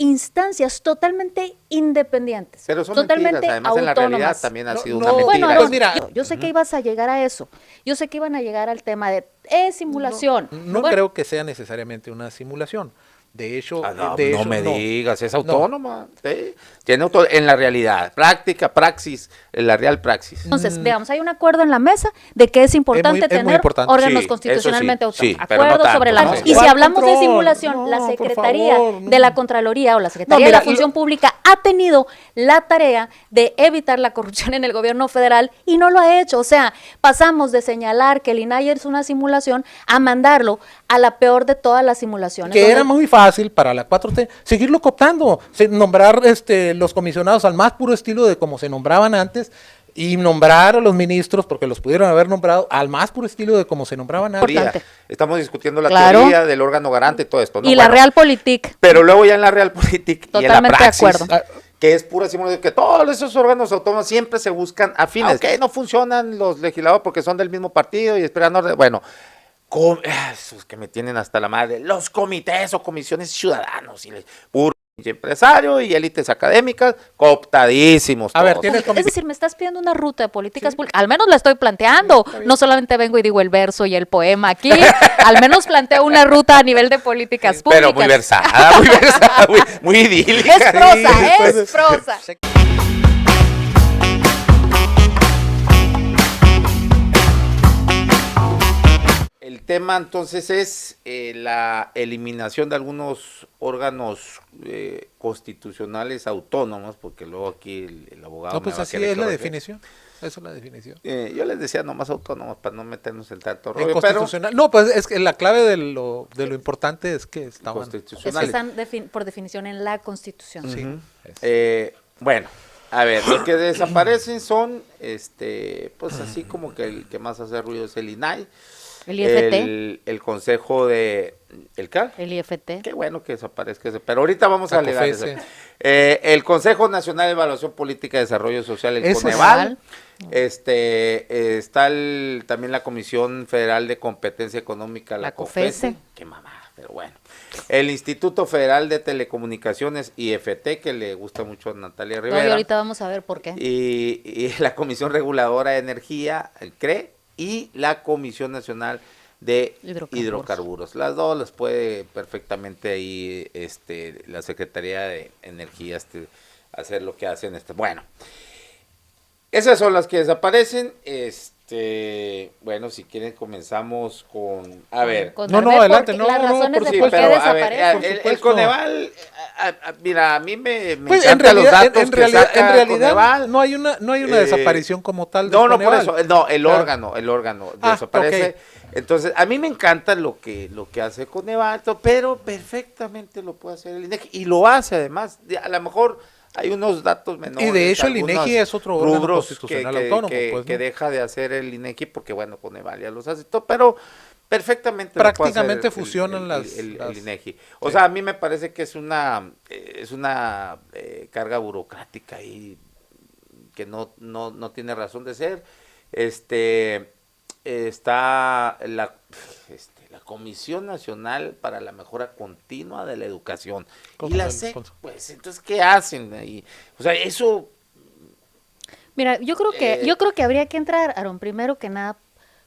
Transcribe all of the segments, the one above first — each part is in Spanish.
instancias totalmente independientes, Pero son totalmente mentiras, además en la autónomas. realidad también ha sido no, una mentira. Bueno, Pues mira, yo sé que ibas a llegar a eso, yo sé que iban a llegar al tema de simulación. No Bueno, creo que sea necesariamente una simulación. De hecho, No, de no hecho, me digas, es No. autónoma. ¿Sí? Tiene en la realidad, práctica, praxis, en la real praxis. entonces, veamos, hay un acuerdo en la mesa de que es importante es muy tener importante. órganos Sí, constitucionalmente eso sí, autónomos. sí, pero no Acuerdo tanto, sobre la... ¿no? Y si ¿Cuál hablamos de control? simulación, No, la por Secretaría favor, no. de la Contraloría o la Secretaría No, de mira, la Función Pública ha tenido la tarea de evitar la corrupción en el gobierno federal y no lo ha hecho. O sea, pasamos de señalar que el INAI es una simulación a mandarlo a la peor de todas las simulaciones. Que donde- era muy fácil para la 4T seguirlo cooptando, nombrar los comisionados al más puro estilo de como se nombraban antes y nombrar a los ministros, porque los pudieron haber nombrado al más puro estilo de como se nombraban antes. Teoría. Importante. Estamos discutiendo la Claro. teoría del órgano garante y todo esto, ¿no? y la Bueno, Realpolitik. pero luego ya en la Realpolitik y en la Totalmente de praxis, acuerdo. que es pura simulación, que todos esos órganos autónomos siempre se buscan afines. Que no funcionan los legisladores porque son del mismo partido y esperan orden. Bueno, esos que me tienen hasta la madre, los comités o comisiones ciudadanos, puro empresario y élites académicas, cooptadísimos A ver, todos. tienes Es decir, me estás pidiendo una ruta de políticas públicas. Al menos la estoy planteando. No solamente vengo y digo el verso y el poema aquí. Al menos planteo una ruta a nivel de políticas públicas. Pero muy versada, muy idílica. Es prosa, Sí, es entonces, prosa. el tema entonces es la eliminación de algunos órganos constitucionales autónomos, porque luego aquí el abogado... No, pues me va a así querer es la corregir. definición. Eso es la definición. Yo les decía nomás autónomos para no meternos en tanto En rollo, pero constitucional. No, pues es que la clave de lo importante es que estaban. Es que constitucionales. están por definición en la Constitución. Sí. Bueno, a ver, los que desaparecen son, pues así como que el que más hace ruido es el INAI, El IFT. el Consejo de... ¿El qué? El IFT. Qué bueno que desaparezca ese, pero ahorita vamos a alegar eso. COFESE. El Consejo Nacional de Evaluación Política de Desarrollo Social, el Ese CONEVAL. Está también la Comisión Federal de Competencia Económica, la La COFESE. COFESE. Qué mamá, pero bueno. El Instituto Federal de Telecomunicaciones, IFT, que le gusta mucho a Natalia No, y Rivera. ahorita vamos a ver por qué. Y la Comisión Reguladora de Energía, el CRE, y la Comisión Nacional de Hidrocarburos. Las dos las puede perfectamente ahí la Secretaría de Energía hacer lo que hacen. Bueno, esas son las que desaparecen. Bueno, si quieren comenzamos con... A ver. Con No, no, Narvé, adelante, porque no, las no, razones por de Sí, por qué pero a ver, desaparecen. el supuesto. Coneval, mira, a mí me Pues encantan los datos en que realidad, saca en realidad Coneval. no hay una desaparición como tal del No, no, por Coneval. eso, no, el Claro. órgano Ah, desaparece. ok. Entonces, a mí me encanta lo que hace Coneval, pero perfectamente lo puede hacer el INEGI y lo hace además. A lo mejor hay unos datos menores. Y de hecho el algunos INEGI es otro órgano rubros constitucional autónomo, pues, que ¿no? deja de hacer el INEGI porque bueno, Coneval ya los hace todo, pero perfectamente lo puede Prácticamente hacer fusionan el las- INEGI. O sea, a mí me parece que es una carga burocrática y que no tiene razón de ser. Está la Comisión Nacional para la Mejora Continua de la Educación. Y la SEC, pues, entonces, ¿qué hacen ahí? O sea, eso... Mira, yo creo que habría que entrar, Aaron, primero que nada,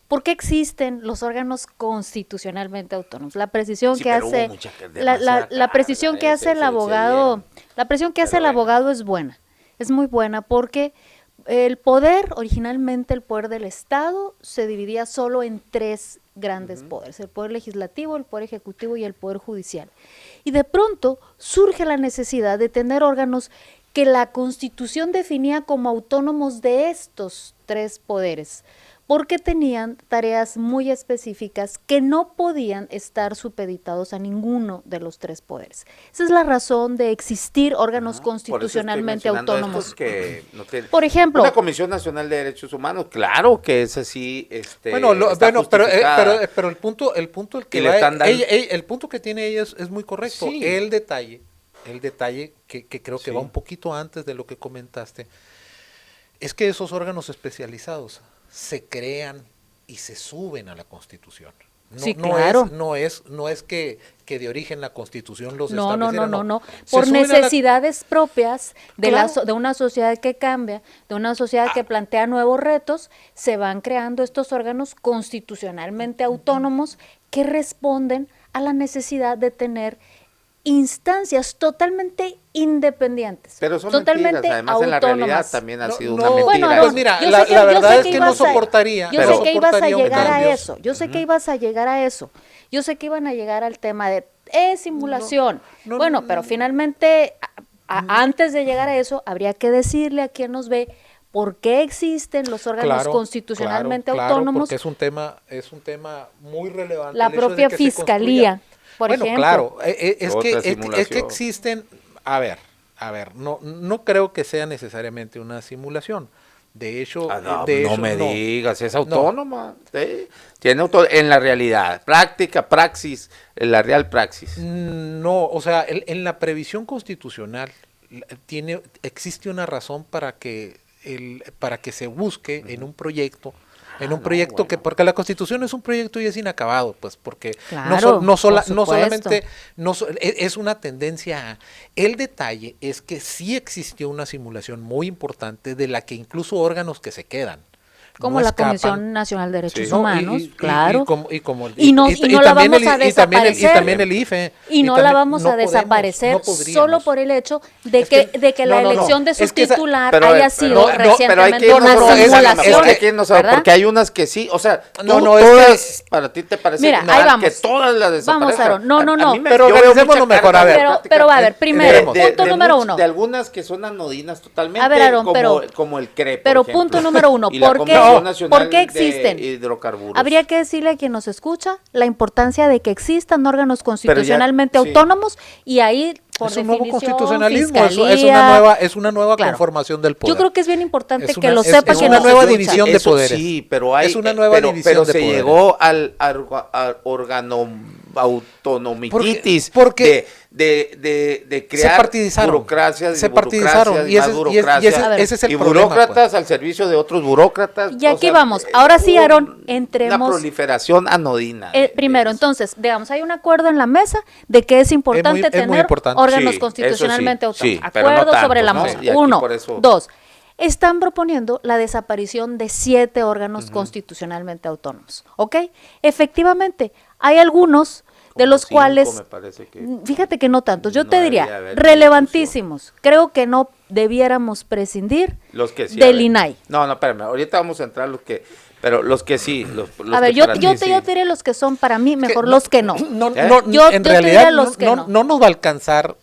¿por qué existen los órganos constitucionalmente autónomos? La precisión Sí, que pero hace hubo mucha demasiada la precisión carga, que hace el se abogado, dieron. la presión que hace Pero el bueno. abogado es buena, es muy buena porque el poder, originalmente el poder del Estado, se dividía solo en tres grandes poderes, el poder legislativo, el poder ejecutivo y el poder judicial. Y de pronto surge la necesidad de tener órganos que la Constitución definía como autónomos de estos tres poderes, porque tenían tareas muy específicas que no podían estar supeditados a ninguno de los tres poderes. Esa es la razón de existir órganos constitucionalmente autónomos. Por ejemplo, una Comisión Nacional de Derechos Humanos, claro que es así. Bueno, está justificada. pero el punto el que Y le va- están dando- el punto que tiene ella es muy correcto. Sí. El detalle que creo que Sí. va un poquito antes de lo que comentaste, es que esos órganos especializados se crean y se suben a la Constitución. Sí, claro. No es que de origen la Constitución los No. estableciera, Por Se suben a la- necesidades propias de, Claro. de una sociedad que cambia, de una sociedad que plantea nuevos retos, se van creando estos órganos constitucionalmente autónomos que responden a la necesidad de tener instancias totalmente independientes, Pero son totalmente mentiras, además en la realidad autónomas. también ha No, sido no, una mentira. Bueno, Aarón, Pues mira, yo la sé que- la yo verdad sé es que que no ibas a- soportaría. Yo no sé que ibas a soportaría un llegar a cambio. eso. Yo sé que ibas a llegar a eso. Yo sé que iban a llegar al tema de simulación. No, Bueno, no, pero no. finalmente, antes de llegar a eso, habría que decirle a quien nos ve por qué existen los órganos Claro, constitucionalmente claro, autónomos. porque es un tema muy relevante. La el hecho de propia que se fiscalía, construya. por Bueno, ejemplo. claro, Otra es que simulación. existen, a ver, no creo que sea necesariamente una simulación. De hecho, No no. me digas, es autónoma. ¿Sí? Tiene en la realidad, praxis, en la real praxis. No, o sea, en la previsión constitucional existe una razón para que se busque en un proyecto, porque la Constitución es un proyecto y es inacabado, pues, porque Claro, no por solamente es una tendencia. El detalle es que sí existió una simulación muy importante de la que incluso órganos que se quedan Como no la escapan. Comisión Nacional de Derechos Sí. No, Humanos, y claro. y no la también vamos a desaparecer. y también el IFE. Y no la también- vamos no a desaparecer no podríamos. solo por el hecho de Es que, que- la no, elección de su es que esa- titular pero- haya pero- sido pero recientemente hay que irnos una no, a esa simulación. mejor, hay que irnos a- ¿verdad? porque hay unas que sí, o sea, No, tú no, es todas, para ti te parece Mira, mal ahí vamos. que todas las desaparezcan. Vamos, Aarón. No. A mí Pero yo veo organizémoslo mucha mejor, carga a ver. burocrática Pero, a ver, primero, punto número uno. De algunas que son anodinas totalmente, A ver, Aarón, como el CRE, por pero ejemplo. punto número uno, Y la ¿por qué- Comisión Nacional por qué de existen? Hidrocarburos. Habría que decirle a quien nos escucha la importancia de que existan órganos constitucionalmente sí. autónomos y ahí, por Es un nuevo definición, constitucionalismo, fiscalía. es una nueva Claro. conformación del poder. Yo creo que es bien importante Es que una- lo es- sepa es quien una nos nueva escucha. división de Eso poderes. Sí, pero hay, Es una nueva división pero de se poderes. llegó al órgano autonomitis Porque de crear se partidizaron. burocracias, Se y partidizaron, burocracias, y más ese- y burocracia, ese es el y problema, burócratas al servicio de otros burócratas. Y aquí o sea, vamos. Ahora sí, hubo Aarón, entremos. Una proliferación anodina. Primero, entonces, digamos, hay un acuerdo en la mesa de que es importante Es muy tener importante. órganos Sí, constitucionalmente eso sí, autónomos. sí, pero no Acuerdo tantos, sobre la ¿no? mesa. Y aquí Uno. por eso- Dos. Están proponiendo la desaparición de 7 órganos constitucionalmente autónomos. ¿Ok? Efectivamente, hay algunos de Como los 5, cuales, me parece que fíjate que no tantos, yo no te debería diría, haber relevantísimos. Creo que no debiéramos prescindir los que sí. del a ver. INAI. No, espérame, ahorita vamos a entrar pero los que sí. Los A ver, que yo para te ti sí. diré los que son para mí, mejor los que no. ¿Eh? Yo en te realidad diría los que no. no nos va a alcanzar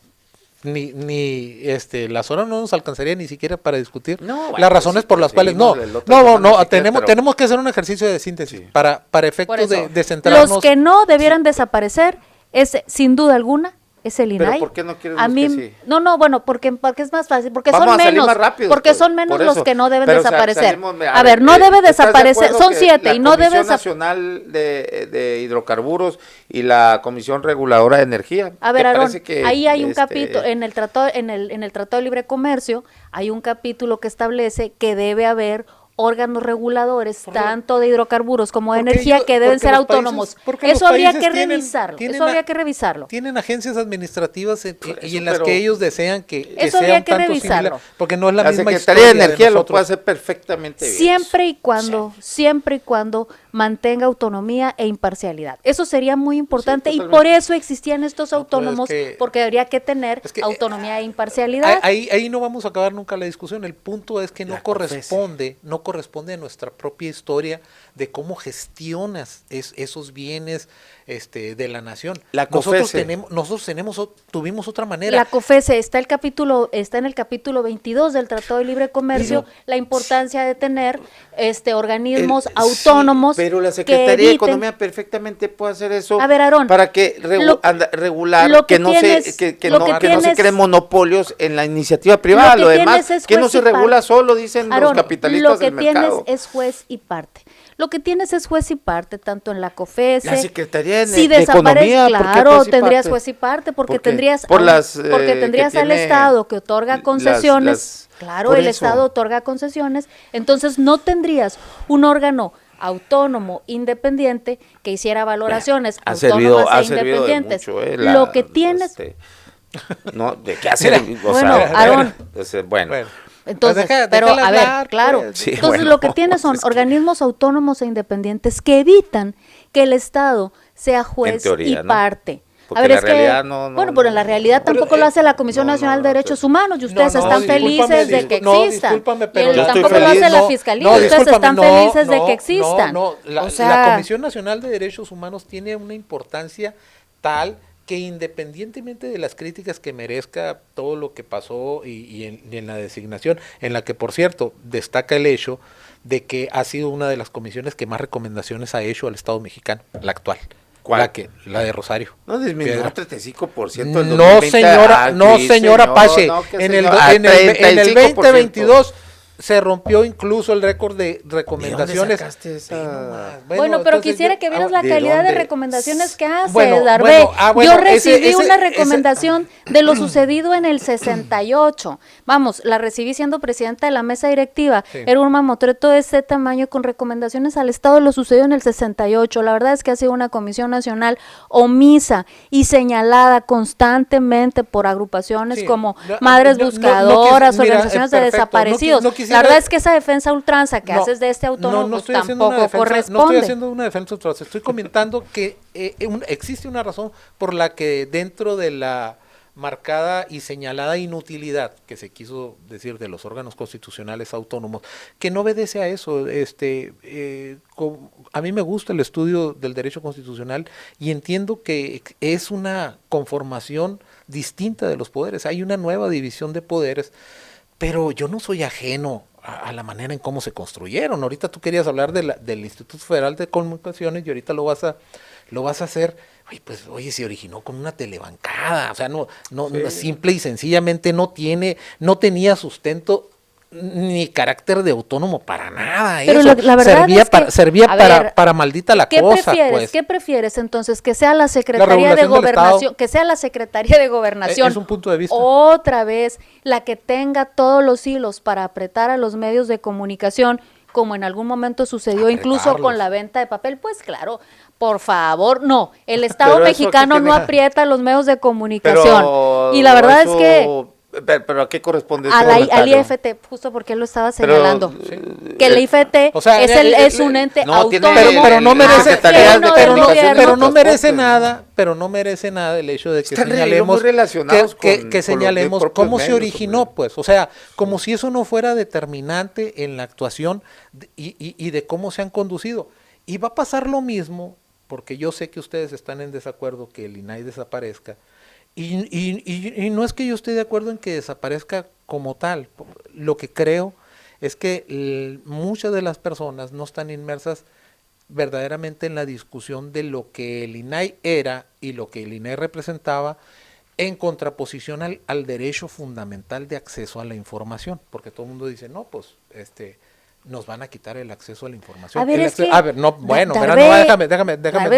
las horas no nos alcanzaría ni siquiera para discutir No, bueno, las razones pues, por las cuales seguimos el otro no, semana, si quieres, pero- tenemos que hacer un ejercicio de síntesis Sí. para Por efectos eso, de centrarnos. los que no debieran desaparecer es, sin duda alguna, es el Pero INAI. ¿por qué no quieres A los mí, que sí? no, bueno, porque es más fácil, porque Vamos son a salir menos, más rápido, porque pues, son menos por los eso. que no deben Pero desaparecer. salimos, A ver, no debe ¿estás de desaparecer, acuerdo son que 7 y no La debe Comisión desaparecer. Nacional de Hidrocarburos y la Comisión Reguladora de Energía. A ver, ¿te Aarón, parece que, ahí hay un capítulo, en el tratado de Libre Comercio, hay un capítulo que establece que debe haber órganos reguladores, tanto de hidrocarburos como de Porque energía, ellos- que deben porque ser los autónomos. países- porque los Eso habría países que revisarlo, eso habría que revisarlo. Tienen agencias administrativas y eso, en las pero- que ellos desean que Eso sea habría un que tanto revisarlo. similar, porque no es la La misma Secretaría de historia Energía lo nosotros. puede hacer perfectamente bien. Siempre y cuando mantenga autonomía e imparcialidad. Eso sería muy importante y totalmente. por eso existían estos No, pues, autónomos, es que- porque habría que tener es que, autonomía e imparcialidad. Ahí no vamos a acabar nunca la discusión. El punto es que La no corresponde a nuestra propia historia de cómo gestionas esos bienes de la nación. La Nosotros COFESE. tuvimos otra manera. La COFESE está en el capítulo 22 del Tratado de Libre Comercio, la importancia de tener organismos autónomos. Sí, pero la que Secretaría de eviten- Economía perfectamente puede hacer eso. A ver, Aarón, para que lo regular que que no tienes- se que lo no que que no se tienes- creen monopolios en la iniciativa privada. Lo Lo que demás tienes es que no juez se y regula parte. solo, dicen Aarón, los capitalistas lo que del mercado. tienes es juez y parte. Lo que tienes es juez y parte, tanto en la COFESE. La Secretaría si de desaparece, Economía, ¿por qué claro, juez y tendrías parte? juez y parte, porque ¿Por qué? tendrías, Por porque que tendrías al tiene Estado que otorga concesiones. las- Claro, por el eso. Estado otorga concesiones, entonces no tendrías un órgano autónomo, independiente, que hiciera valoraciones Ha autónomas servido e de independientes. mucho, Lo que tienes... no, ¿de qué hacer? Bueno, Aarón. Bueno. Entonces, Pues pero déjala a ver, hablar, claro. pues. Sí, Entonces bueno, lo que tiene son es que- organismos autónomos e independientes que evitan que el Estado sea juez teoría, y ¿no? parte. Porque A ver, la es que, realidad no, bueno, pero en la realidad tampoco lo hace la Comisión no, Nacional no, de Derechos no, Humanos y ustedes No, no, están discúlpame, felices de que no, existan. discúlpame, Y pero él yo estoy tampoco lo hace feliz, la no, Fiscalía no, y ustedes discúlpame, están no, felices de no, que existan. La, O sea, la Comisión Nacional de Derechos Humanos tiene una importancia tal que independientemente de las críticas que merezca todo lo que pasó y en la designación, en la que por cierto destaca el hecho de que ha sido una de las comisiones que más recomendaciones ha hecho al Estado mexicano, la actual. ¿Cuál? La de Rosario. No disminuyó Piedra. 35% el No 2020. señora, no sí, señora señor, Pache, no, que en el, señor, en el 35%. 2022 se rompió incluso el récord de recomendaciones. ¿De dónde sacaste esa? bueno, pero entonces quisiera que vieras la ¿de calidad de dónde? recomendaciones que hace, Bueno, Darbe. bueno, Yo recibí ese- una recomendación de lo sucedido en el 68. Vamos, la recibí siendo presidenta de la mesa directiva. Sí. Era un mamotreto de este tamaño con recomendaciones al Estado de lo sucedido en el 68. La verdad es que ha sido una comisión nacional omisa y señalada constantemente por agrupaciones Sí, como no, Madres no, no, Buscadoras, mira, organizaciones de perfecto, desaparecidos. no La quisiera- verdad es que esa defensa a ultranza que No, haces de este autónomo pues, estoy haciendo una tampoco defensa, corresponde. No estoy haciendo una defensa, estoy comentando que existe una razón por la que dentro de la marcada y señalada inutilidad que se quiso decir de los órganos constitucionales autónomos, que no obedece a eso. A mí me gusta el estudio del derecho constitucional y entiendo que es una conformación distinta de los poderes. Hay una nueva división de poderes, pero yo no soy ajeno a la manera en cómo se construyeron. Ahorita tú querías hablar del Instituto Federal de Comunicaciones y ahorita lo vas a hacer. Oye, se originó con una telebancada, o sea, no, simple y sencillamente no tenía sustento ni carácter de autónomo para nada. Pero eso la verdad servía es que, servía a para, ver, para maldita la ¿qué cosa, prefieres? pues. ¿Qué prefieres entonces? Que sea la Secretaría de regulación del Gobernación, Estado. que sea la Secretaría de Gobernación Es un punto de vista. otra vez la que tenga todos los hilos para apretar a los medios de comunicación, como en algún momento sucedió incluso Apretarlos. con la venta de papel, pues claro, por favor, no, el Estado Pero eso mexicano que no tiene- aprieta a los medios de comunicación. Pero Y la verdad es eso- que Pero ¿a qué corresponde ese al comentario? IFT, justo porque él lo estaba Pero, señalando, sí. que el IFT O sea, es un ente no, tiene- autónomo. Pero no el merece, Secretaría de pero no Comunicación merece nada, pero no merece nada el hecho de que Están señalemos muy relacionados con los señalemos propios cómo se medios, originó, hombre. pues, o sea, como si eso no fuera determinante en la actuación y de cómo se han conducido. Y va a pasar lo mismo, porque yo sé que ustedes están en desacuerdo que el INAI desaparezca, y no es que yo esté de acuerdo en que desaparezca como tal. Lo que creo es que muchas de las personas no están inmersas verdaderamente en la discusión de lo que el INAI era y lo que el INAI representaba en contraposición al derecho fundamental de acceso a la información, porque todo el mundo dice, no, pues, nos van a quitar el acceso a la información. A ver, Déjame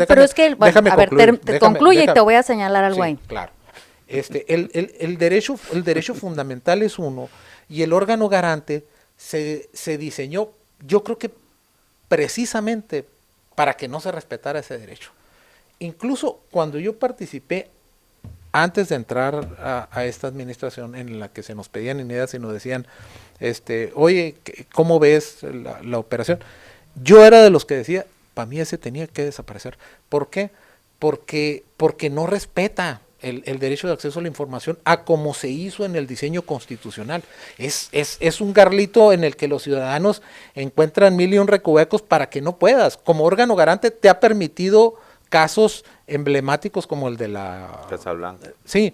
pero es que, bueno, déjame a ver, concluir, te concluye y te voy a señalar algo Sí, ahí. claro. El derecho fundamental es uno, y el órgano garante se diseñó, yo creo que precisamente para que no se respetara ese derecho. Incluso cuando yo participé, antes de entrar a esta administración en la que se nos pedían ideas y nos decían, oye, ¿cómo ves la operación? Yo era de los que decía, para mí ese tenía que desaparecer. ¿Por qué? Porque no respeta el derecho de acceso a la información a como se hizo en el diseño constitucional. Es un garlito en el que los ciudadanos encuentran 1,000,000 recovecos para que no puedas. Como órgano garante te ha permitido casos emblemáticos como el de la Casa Blanca. Sí,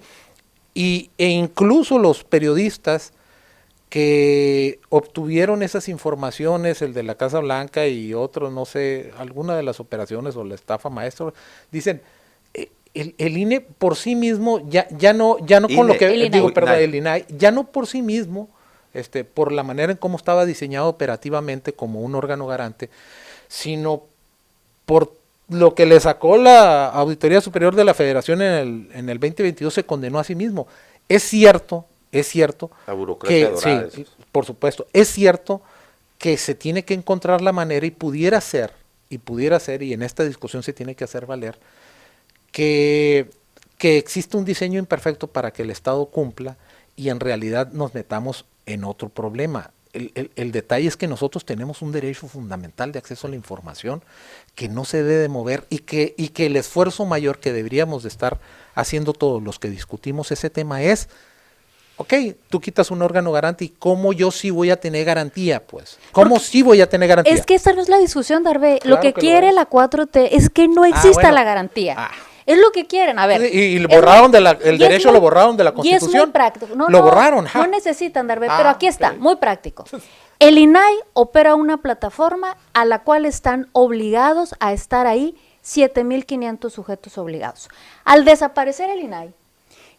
e incluso los periodistas que obtuvieron esas informaciones, el de la Casa Blanca y otros, no sé, alguna de las operaciones o la estafa maestra, dicen, el INE por sí mismo, ya no con lo que, el INAI, ya no por sí mismo, por la manera en cómo estaba diseñado operativamente como un órgano garante, sino por lo que le sacó la Auditoría Superior de la Federación en el 2022, se condenó a sí mismo. Es cierto La burocracia que, dorada, sí, por supuesto, es cierto que se tiene que encontrar la manera y pudiera ser y pudiera ser, y en esta discusión se tiene que hacer valer, que existe un diseño imperfecto para que el Estado cumpla y en realidad nos metamos en otro problema. El detalle es que nosotros tenemos un derecho fundamental de acceso a la información que no se debe mover y que el esfuerzo mayor que deberíamos de estar haciendo todos los que discutimos ese tema es, ok, tú quitas un órgano garante y ¿cómo yo sí voy a tener garantía? Pues, ¿cómo sí voy a tener garantía? Es que esta no es la discusión, Darbe. Claro lo que que quiere la 4T es que no exista bueno. la garantía. Es lo que quieren, a ver. Y borraron el derecho lo borraron de la Constitución. Y es muy práctico. Lo borraron. No necesitan, Darbe, pero aquí está, muy práctico. El INAI opera una plataforma a la cual están obligados a estar ahí 7,500 sujetos obligados. Al desaparecer el INAI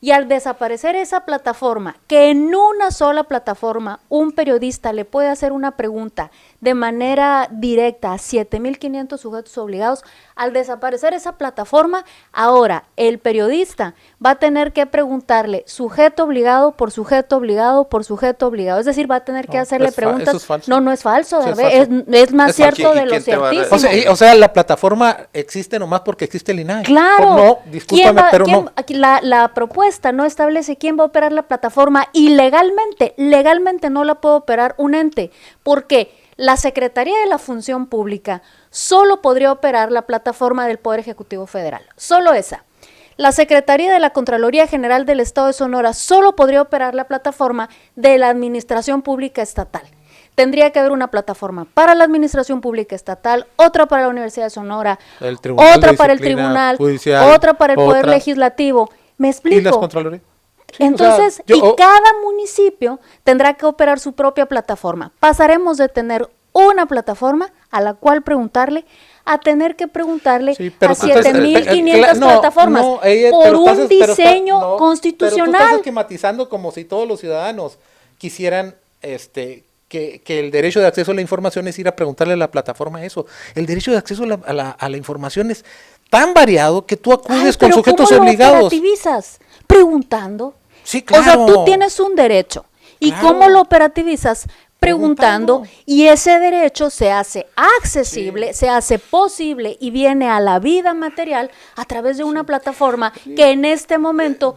y al desaparecer esa plataforma, que en una sola plataforma un periodista le puede hacer una pregunta de manera directa a 7,500 sujetos obligados, al desaparecer esa plataforma, ahora el periodista va a tener que preguntarle sujeto obligado por sujeto obligado por sujeto obligado. Es decir, va a tener que hacerle preguntas. Eso es falso. No es falso, Eso es Darbe, falso. es más Es cierto falso. de lo ciertísimo. O sea, la plataforma existe nomás porque existe el INAI. Claro. No, discúlpame, pero no. Aquí la propuesta no establece quién va a operar la plataforma y legalmente no la puede operar un ente, porque la Secretaría de la Función Pública solo podría operar la plataforma del Poder Ejecutivo Federal, solo esa. La Secretaría de la Contraloría General del Estado de Sonora solo podría operar la plataforma de la Administración Pública Estatal. Tendría que haber una plataforma para la Administración Pública Estatal, otra para la Universidad de Sonora, otra para el Tribunal, Judicial, otra para el Poder Legislativo. ¿Me explico? ¿Y las Contralorías? Sí, Entonces, o sea, y cada municipio tendrá que operar su propia plataforma. Pasaremos de tener una plataforma a la cual preguntarle a tener que preguntarle a 7,500 plataformas por un diseño constitucional. Pero tú estás esquematizando como si todos los ciudadanos quisieran que el derecho de acceso a la información es ir a preguntarle a la plataforma eso. El derecho de acceso a la información es tan variado que tú acudes con sujetos ¿cómo obligados. lo operativizas? Preguntando. Sí, claro. O sea, tú tienes un derecho. ¿Y Claro. cómo lo operativizas? Preguntando, y ese derecho se hace accesible, se hace posible y viene a la vida material a través de una plataforma que en este momento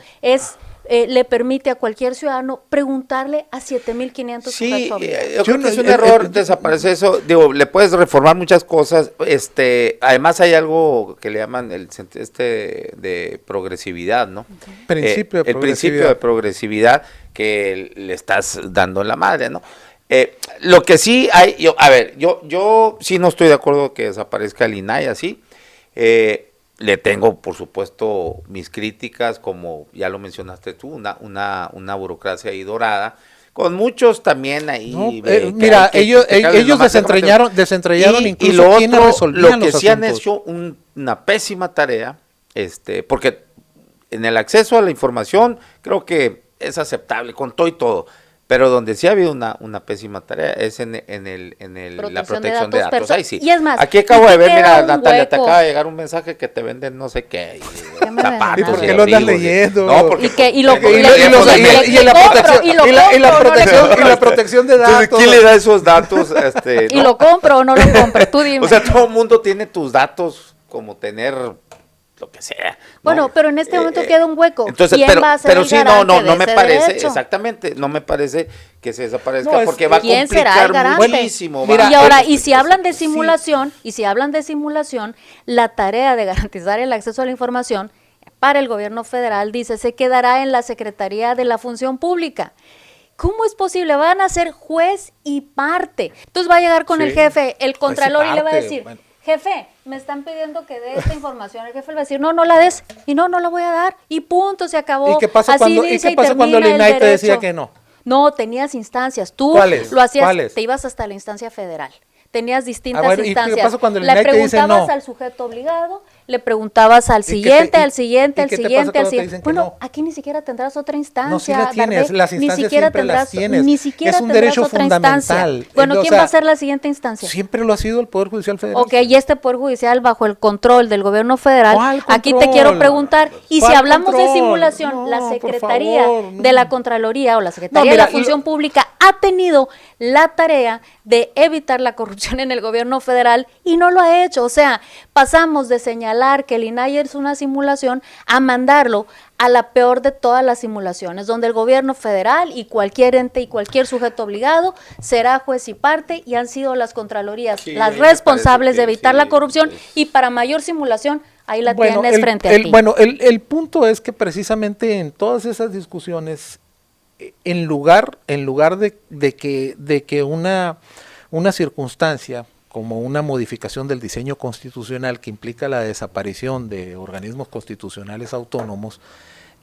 le permite a cualquier ciudadano preguntarle a 7,500 Sí, sujetos. yo creo que es un error desaparece eso. Digo, le puedes reformar muchas cosas. Además hay algo que le llaman de progresividad, ¿no? El principio de progresividad que le estás dando en la madre, ¿no? Lo que sí hay, yo sí no estoy de acuerdo que desaparezca el INAI así. Le tengo, por supuesto, mis críticas, como ya lo mencionaste tú, una burocracia ahí dorada, con muchos también ahí. No, mira, ellos desentrañaron incluso quienes resolvían lo que los sí han asuntos. hecho una pésima tarea, porque en el acceso a la información creo que es aceptable con todo y todo. Pero donde sí ha habido una pésima tarea es en la protección de datos. Ahí sí. Y es más, aquí acabo de ver, mira, Natalia, te hueco. acaba de llegar un mensaje que te venden no sé qué. ¿Qué me Zapatos, ¿Y por qué y lo andas abrigos, leyendo? No, porque Y la protección de entonces, datos. ¿quién le da esos datos? ¿Y lo compro o no lo compro? Tú dime. O sea, todo el mundo tiene tus datos, como tener lo que sea. ¿no? Bueno, pero en este momento queda un hueco. Entonces, ¿Quién va a ser el sí, garante no de me ese parece, derecho? exactamente, no me parece que se desaparezca No, porque va a ¿quién será el complicar garante? muchísimo. Mira, Y ahora, y si hablan de simulación, la tarea de garantizar el acceso a la información para el gobierno federal, dice, se quedará en la Secretaría de la Función Pública. ¿Cómo es posible? Van a ser juez y parte. Entonces va a llegar con el jefe, el contralor, y le va a parte, decir, bueno. jefe, me están pidiendo que dé esta información. El jefe le va a decir, no la des. Y no la voy a dar. Y punto, se acabó. ¿Y qué pasa Así cuando, dice y cuando el termina INAI te derecho. decía que no? No, tenías instancias. Tú ¿Cuáles? lo hacías, ¿Cuáles? te ibas hasta la instancia federal. Tenías distintas bueno, ¿y qué instancias. pasa cuando el le INAI te dice preguntabas no? al sujeto obligado, le preguntabas al ¿Y qué siguiente, te- y- al siguiente, y al qué te pasa siguiente, al cuando te siguiente. dicen que Bueno, no? aquí ni siquiera tendrás otra instancia. No, sí la tienes, Darbe. las Ni instancias siquiera siempre las tienes. Ni siquiera Es un tendrás derecho otra instancia. fundamental. Bueno, O ¿quién sea, va a ser la siguiente instancia? Siempre lo ha sido el Poder Judicial Federal. Ok, y este Poder Judicial bajo el control del gobierno federal, ¿Cuál aquí te control? quiero preguntar, y si ¿Cuál hablamos de control? simulación, No, la por Secretaría favor, no. de la Contraloría o la Secretaría No, mira, de la Función Pública ha tenido la tarea de evitar la corrupción corrupción en el gobierno federal y no lo ha hecho. O sea, pasamos de señalar que el INAI es una simulación a mandarlo a la peor de todas las simulaciones, donde el gobierno federal y cualquier ente y cualquier sujeto obligado será juez y parte, y han sido las contralorías las responsables de evitar la corrupción, y para mayor simulación, ahí la tienes frente a ti. Bueno, el punto es que precisamente en todas esas discusiones, en lugar de que una circunstancia como una modificación del diseño constitucional que implica la desaparición de organismos constitucionales autónomos,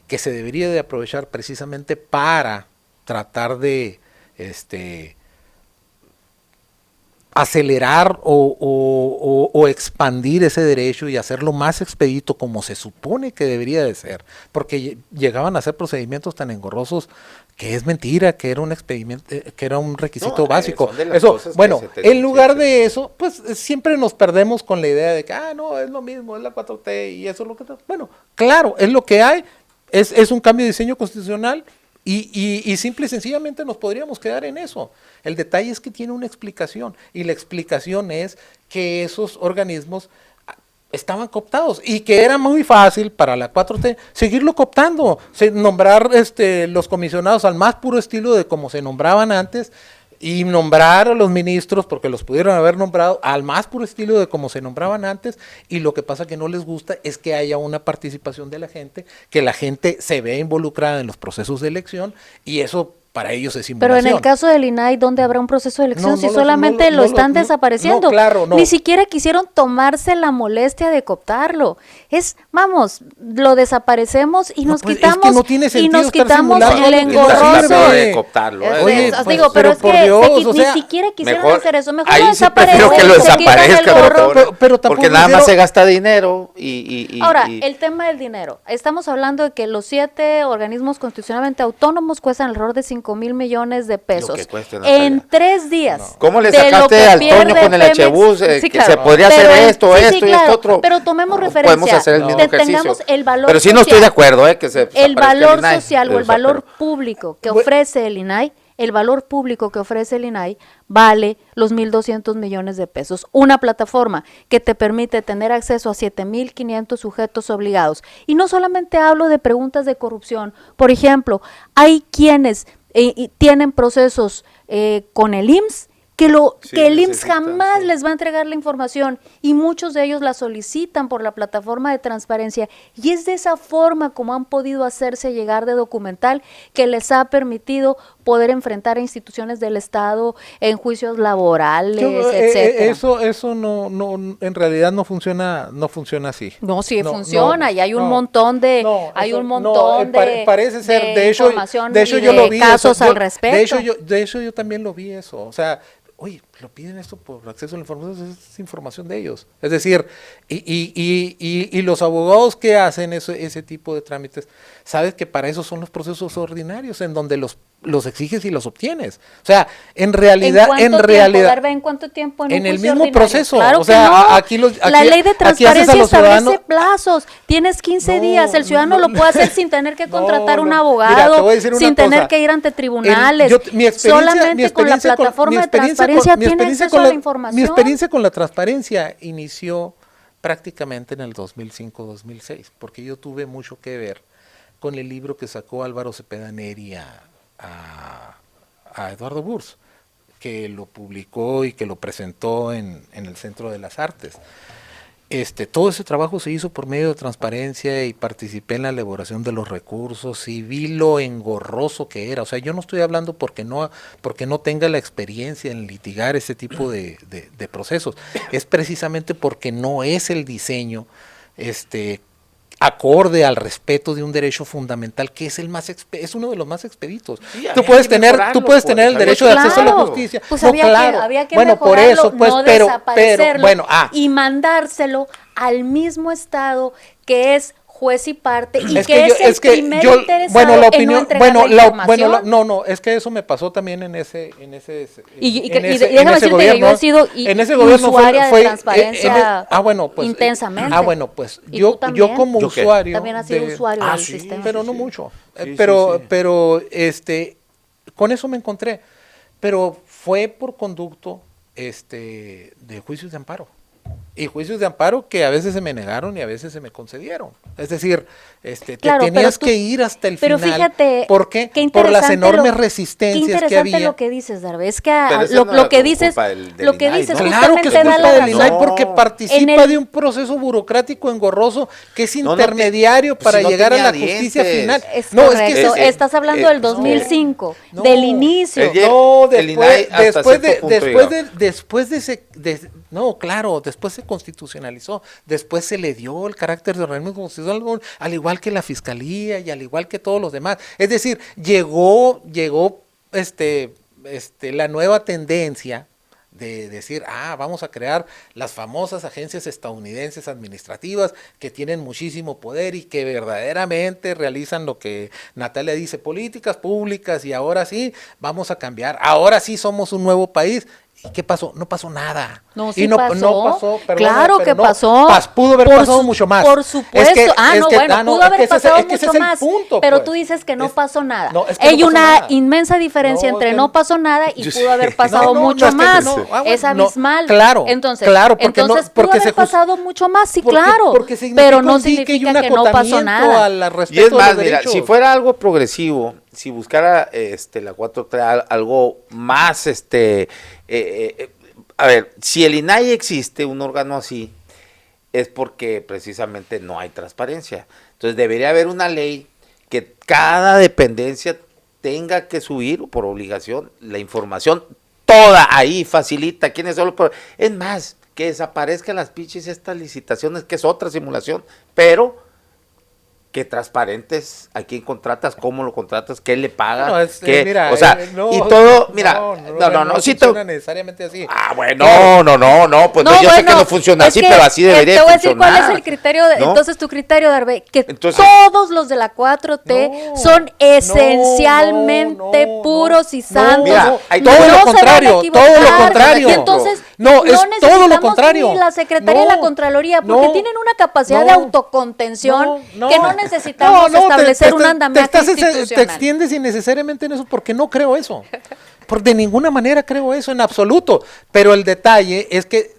que se debería de aprovechar precisamente para tratar de acelerar o expandir ese derecho y hacerlo más expedito como se supone que debería de ser, porque llegaban a ser procedimientos tan engorrosos que es mentira, que era un expedimento, que era un requisito básico. Eso, bueno, en lugar de eso, pues siempre nos perdemos con la idea de que, no, es lo mismo, es la 4T y eso es lo que... Bueno, claro, es lo que hay, es un cambio de diseño constitucional y simple y sencillamente nos podríamos quedar en eso. El detalle es que tiene una explicación, y la explicación es que esos organismos estaban cooptados y que era muy fácil para la 4T seguirlo cooptando, nombrar los comisionados al más puro estilo de como se nombraban antes, y nombrar a los ministros, porque los pudieron haber nombrado al más puro estilo de como se nombraban antes, y lo que pasa que no les gusta es que haya una participación de la gente, que la gente se vea involucrada en los procesos de elección, y eso para ellos es simulación. Pero en el caso del INAI, ¿dónde habrá un proceso de elección si solamente lo están desapareciendo? Claro, Ni siquiera quisieron tomarse la molestia de cooptarlo. Vamos, lo desaparecemos y nos quitamos, es que no tiene sentido y nos quitamos el engorroso. De cooptarlo, Oye, digo, pero es que Dios, ni siquiera quisieron hacer eso. Mejor ahí lo desaparecen, que lo desaparezcan, porque nada más se gasta dinero Ahora, el tema del dinero. Estamos hablando de que los 7 organismos constitucionalmente autónomos cuestan alrededor de 5,000 millones de pesos. En 3 días. No. ¿Cómo le sacaste al Toño con el H-Bus? Sí, que se podría hacer esto y esto otro. Pero tomemos referencia. Podemos hacer el mismo ejercicio. El valor pero sí social, no estoy de acuerdo que se el valor social o el valor público que ofrece el INAI, vale los 1,200 millones de pesos. Una plataforma que te permite tener acceso a 7,500 sujetos obligados. Y no solamente hablo de preguntas de corrupción. Por ejemplo, hay quienes tienen procesos con el IMSS, que el IMSS jamás les va a entregar la información, y muchos de ellos la solicitan por la plataforma de transparencia, y es de esa forma como han podido hacerse llegar de documental que les ha permitido poder enfrentar a instituciones del Estado en juicios laborales, etcétera. Eso no, en realidad no funciona así. No, sí funciona, y hay un montón de parece ser, de hecho yo lo vi casos al respecto. De hecho yo también lo vi eso, o sea, oye, lo piden esto por acceso a la información, es información de ellos. Es decir, y los abogados que hacen ese tipo de trámites, sabes que para eso son los procesos ordinarios, en donde los exiges y los obtienes. O sea, en realidad, ¿En cuánto tiempo? En el mismo proceso. Claro, o sea, no. La ley de transparencia establece plazos. Tienes 15 días. El ciudadano lo puede hacer sin tener que contratar un abogado, sin tener que ir ante tribunales. Solamente con la plataforma de transparencia tiene acceso a la información. Mi experiencia con la transparencia inició prácticamente en el 2005-2006, porque yo tuve mucho que ver con el libro que sacó Álvaro Cepeda Neri a Eduardo Burs, que lo publicó y que lo presentó en el Centro de las Artes. Todo ese trabajo se hizo por medio de transparencia, y participé en la elaboración de los recursos y vi lo engorroso que era. O sea, yo no estoy hablando porque no tenga la experiencia en litigar ese tipo de procesos. Es precisamente porque no es el diseño acorde al respeto de un derecho fundamental, que es es uno de los más expeditos. Sí, tú puedes tener el derecho de acceso a la justicia. Pues había que mejorarlo, por eso, pues, no pero y mandárselo al mismo Estado que es juez y parte, y es que es el primer interesado la en opinión, no entregar la información. no, es que eso me pasó también en ese déjame decirte que yo he sido usuaria de transparencia intensamente. Pues yo como usuario también has sido usuario del sistema, pero no mucho. Pero con eso me encontré, pero fue por conducto de juicios de amparo. Y juicios de amparo que a veces se me negaron y a veces se me concedieron. Es decir, Claro, te tenías pero que ir hasta el pero final. fíjate, ¿Por qué? qué Por las interesante enormes qué resistencias que interesante había. lo que dices, Darbe. Es que Pero eso no lo era que dices, culpa del lo que INAI, dices ¿no? Claro que es justamente da culpa la del razón. INAI No. porque En participa el- de un proceso burocrático engorroso que es No, no intermediario pues para si no llegar a la tenía justicia dientes. final. Es No, correcto, ese- estás hablando del 2005, no. del inicio. El- No, el INAI hasta cierto punto no, claro, después se constitucionalizó, después se le dio el carácter de organismo constitucional, al igual que la fiscalía y al igual que todos los demás. Es decir, llegó la nueva tendencia de decir, vamos a crear las famosas agencias estadounidenses administrativas que tienen muchísimo poder y que verdaderamente realizan lo que Natalia dice, políticas públicas, y ahora sí, vamos a cambiar, ahora sí somos un nuevo país. ¿Y qué pasó? No pasó nada. No, y sí no pasó. pasó, Claro que pasó. Pudo haber Por pasado su- mucho más. Por supuesto. Pudo haber pasado es que ese mucho es el más. punto, pero pues. tú dices que no pasó nada. No, es que Hay no pasó una nada. inmensa diferencia No, entre es que no pasó nada y Yo pudo sé. haber pasado mucho es que más. bueno, Es no, abismal. claro, Entonces, claro, porque no- entonces porque pudo se haber pasado mucho más, sí, porque- claro. porque significa Pero no un dique y significa un que no pasó acotamiento nada. al Y respeto es de más, los mira, derechos. si fuera algo progresivo, si buscara la 4T algo más, a ver, si el INAI existe, un órgano así, es porque precisamente no hay transparencia. Entonces debería haber una ley que cada dependencia tenga que subir por obligación la información toda ahí, facilita. ¿Quiénes son los Es más, que desaparezcan las pinches estas licitaciones, que es otra simulación, pero que transparentes a quién contratas, cómo lo contratas, qué le pagas, No, mira, no, y todo, mira, no sí funciona necesariamente así. bueno, pues yo sé que no funciona es así, que, pero así debería te voy a decir funcionar. cuál es el criterio, ¿no? entonces tu criterio, Darbe, que Entonces- todos los de la 4T No, son esencialmente no, puros y no, santos. mira, hay No todo lo se van a contrario, equivocar. todo lo contrario. Y entonces No, es todo lo necesitamos contrario. ni la Secretaría y No, la Contraloría, porque no, tienen una capacidad no, de autocontención no, que no necesitamos establecer un andamiaje te institucional. extiendes innecesariamente en eso porque no creo eso. De ninguna manera creo eso en absoluto. Pero el detalle es que